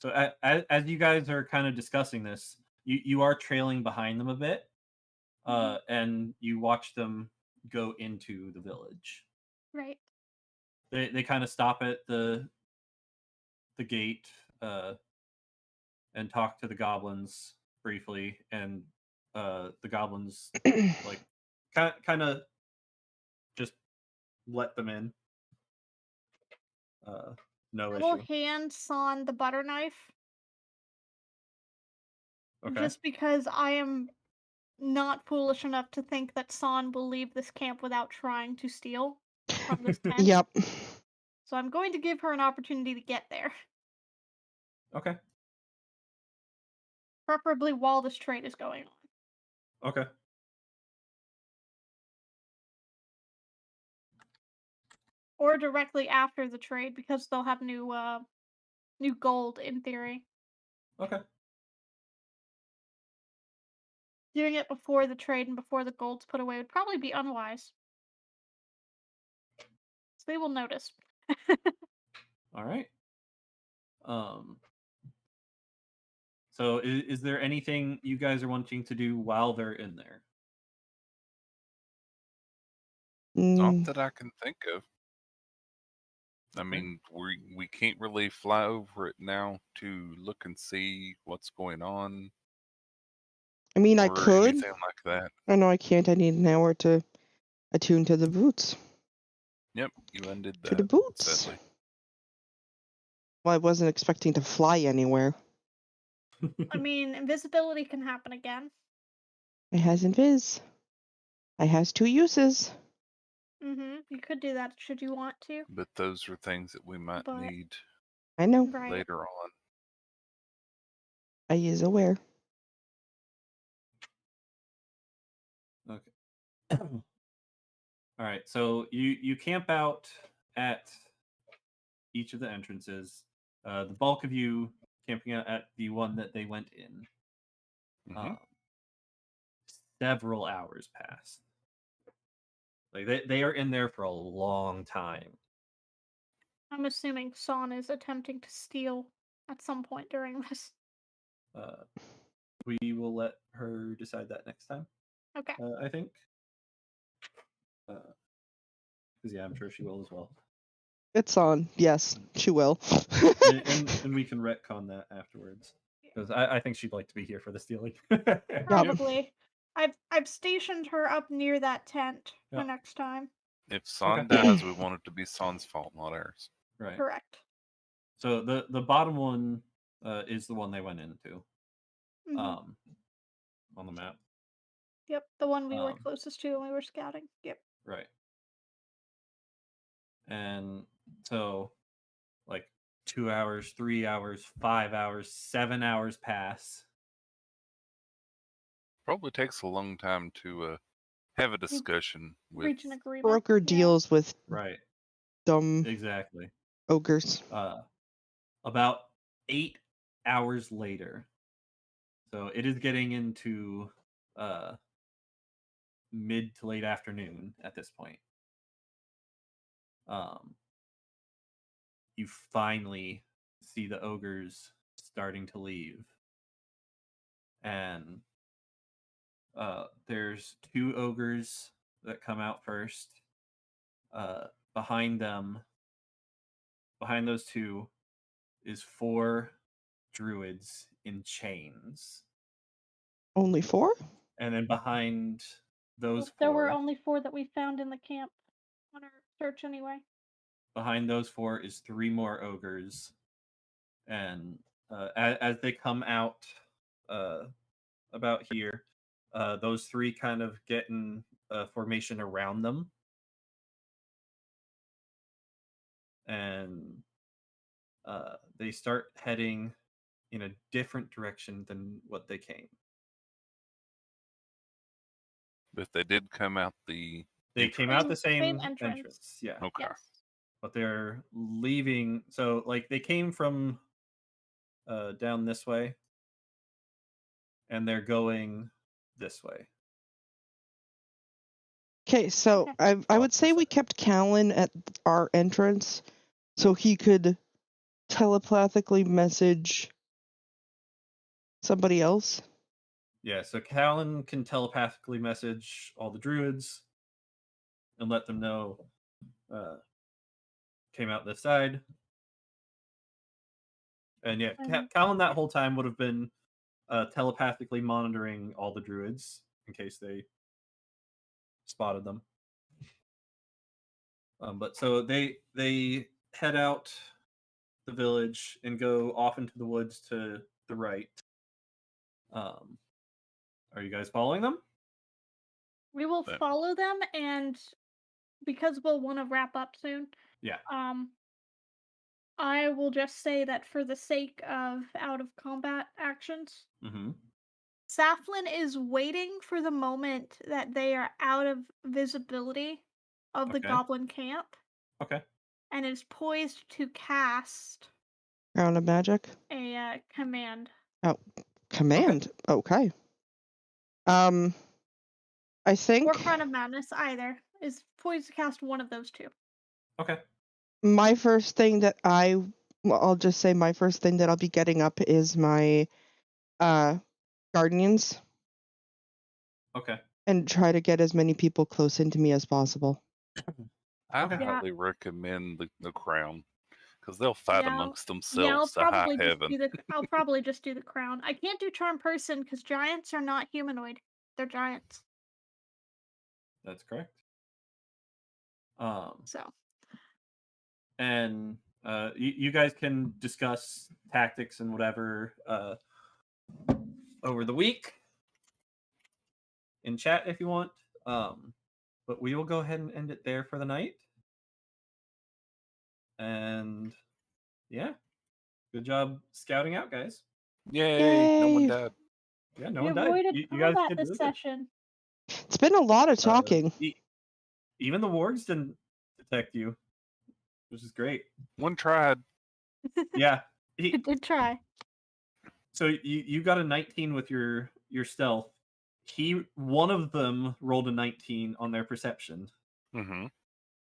So as you guys are kind of discussing this, you are trailing behind them a bit, and you watch them go into the village. Right. They kind of stop at the gate and talk to the goblins briefly, and the goblins like kind of just let them in. No I will issue. hand San the butter knife. Okay. Just because I am not foolish enough to think that San will leave this camp without trying to steal from this tent. Yep. So I'm going to give her an opportunity to get there. Okay. Preferably while this trade is going on. Okay. Or directly after the trade, because they'll have new gold in theory. Okay. Doing it before the trade and before the gold's put away would probably be unwise. So they will notice. All right. So is there anything you guys are wanting to do while they're in there? Not Mm, that I can think of. I mean, we can't really fly over it now to look and see what's going on I mean, I or could. anything like that. I know I can't. I need an hour to attune to the boots. Yep, you undid To the that, boots. sadly. Well, I wasn't expecting to fly anywhere. I mean, invisibility can happen again. I has invis. I has 2 uses. You could do that should you want to. But those are things that we might But- need I know. Right. later on. I is aware. Okay. All right. So you camp out at each of the entrances. The bulk of you camping out at the one that they went in. Mhm. Several hours pass. Like they are in there for a long time. I'm assuming San is attempting to steal at some point during this. We will let her decide that next time. Okay. I think. Because yeah, I'm sure she will as well. It's on. Yes, she will. and we can retcon that afterwards. Because I think she'd like to be here for the stealing. Probably. I've stationed her up near that tent for Yeah. next time. If San Okay. dies, we want it to be San's fault, not ours. Right. Correct. So the bottom one is the one they went into. Mhm. On the map. Yep, the one we were closest to when we were scouting. Yep. Right. And so, like 2 hours, 3 hours, 5 hours, 7 hours pass. Probably takes a long time to have a discussion with. Reach an agreement. Broker yeah. deals with Right. dumb Exactly. ogres. About 8 hours later. So it is getting into mid to late afternoon at this point. You finally see the ogres starting to leave. And there's 2 ogres that come out first. Behind them, behind those 2, is 4 druids in chains. Only 4? And then behind those 4... There were only 4 that we found in the camp on our search anyway. Behind those 4 is 3 more ogres. And as they come out about here, those 3 kind of get in formation around them. And they start heading in a different direction than what they came. But they did come out the. They came out the same entrance. entrance. Yeah. Okay. Yes. But they're leaving. So, like, they came from down this way, and they're going this way. Okay, so Okay. I would say we kept Callan at our entrance so he could telepathically message somebody else. Yeah, so Callan can telepathically message all the druids and let them know came out this side. And yeah, Callan that whole time would have been telepathically monitoring all the druids in case they spotted them. But so they head out the village and go off into the woods to the right. Are you guys following them? We will follow them, and because we'll want to wrap up soon. Yeah. I will just say that for the sake of out of combat actions, Saflin is waiting for the moment that they are out of visibility of the goblin camp. Okay. And is poised to cast Round of magic? A command. Oh, command. Okay. I think. Or Crown of Madness, either. Is poised to cast one of those 2. Okay. My first thing that I'll just say my first thing that I'll be getting up is my guardians. Okay. And try to get as many people close into me as possible. I'd highly recommend the crown because they'll fight amongst themselves to high heaven. I'll probably just do the crown. I can't do charm person because giants are not humanoid. They're giants. That's correct. So. And you guys can discuss tactics and whatever over the week in chat if you want. But we will go ahead and end it there for the night. And yeah, good job scouting out, guys. Yay! No one died. Yeah, no one died. You guys did this session. It's been a lot of talking. Even the wargs didn't detect you, which is great. One tried. Yeah, he did try. So you got a 19 with your stealth. One of them rolled a 19 on their perception.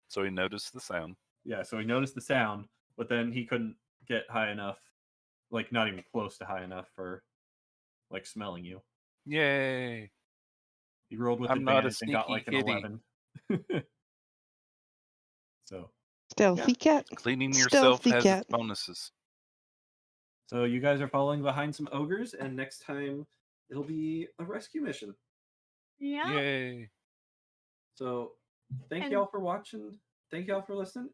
So he noticed the sound. Yeah, so he noticed the sound, but then he couldn't get high enough, like not even close to high enough for like smelling you. Yay! He rolled with advantage and got like an 11. So stealthy cat. Cleaning yourself has its bonuses. So you guys are following behind some ogres, and next time it'll be a rescue mission. Yeah. Yay! So thank y'all for watching. Thank y'all for listening.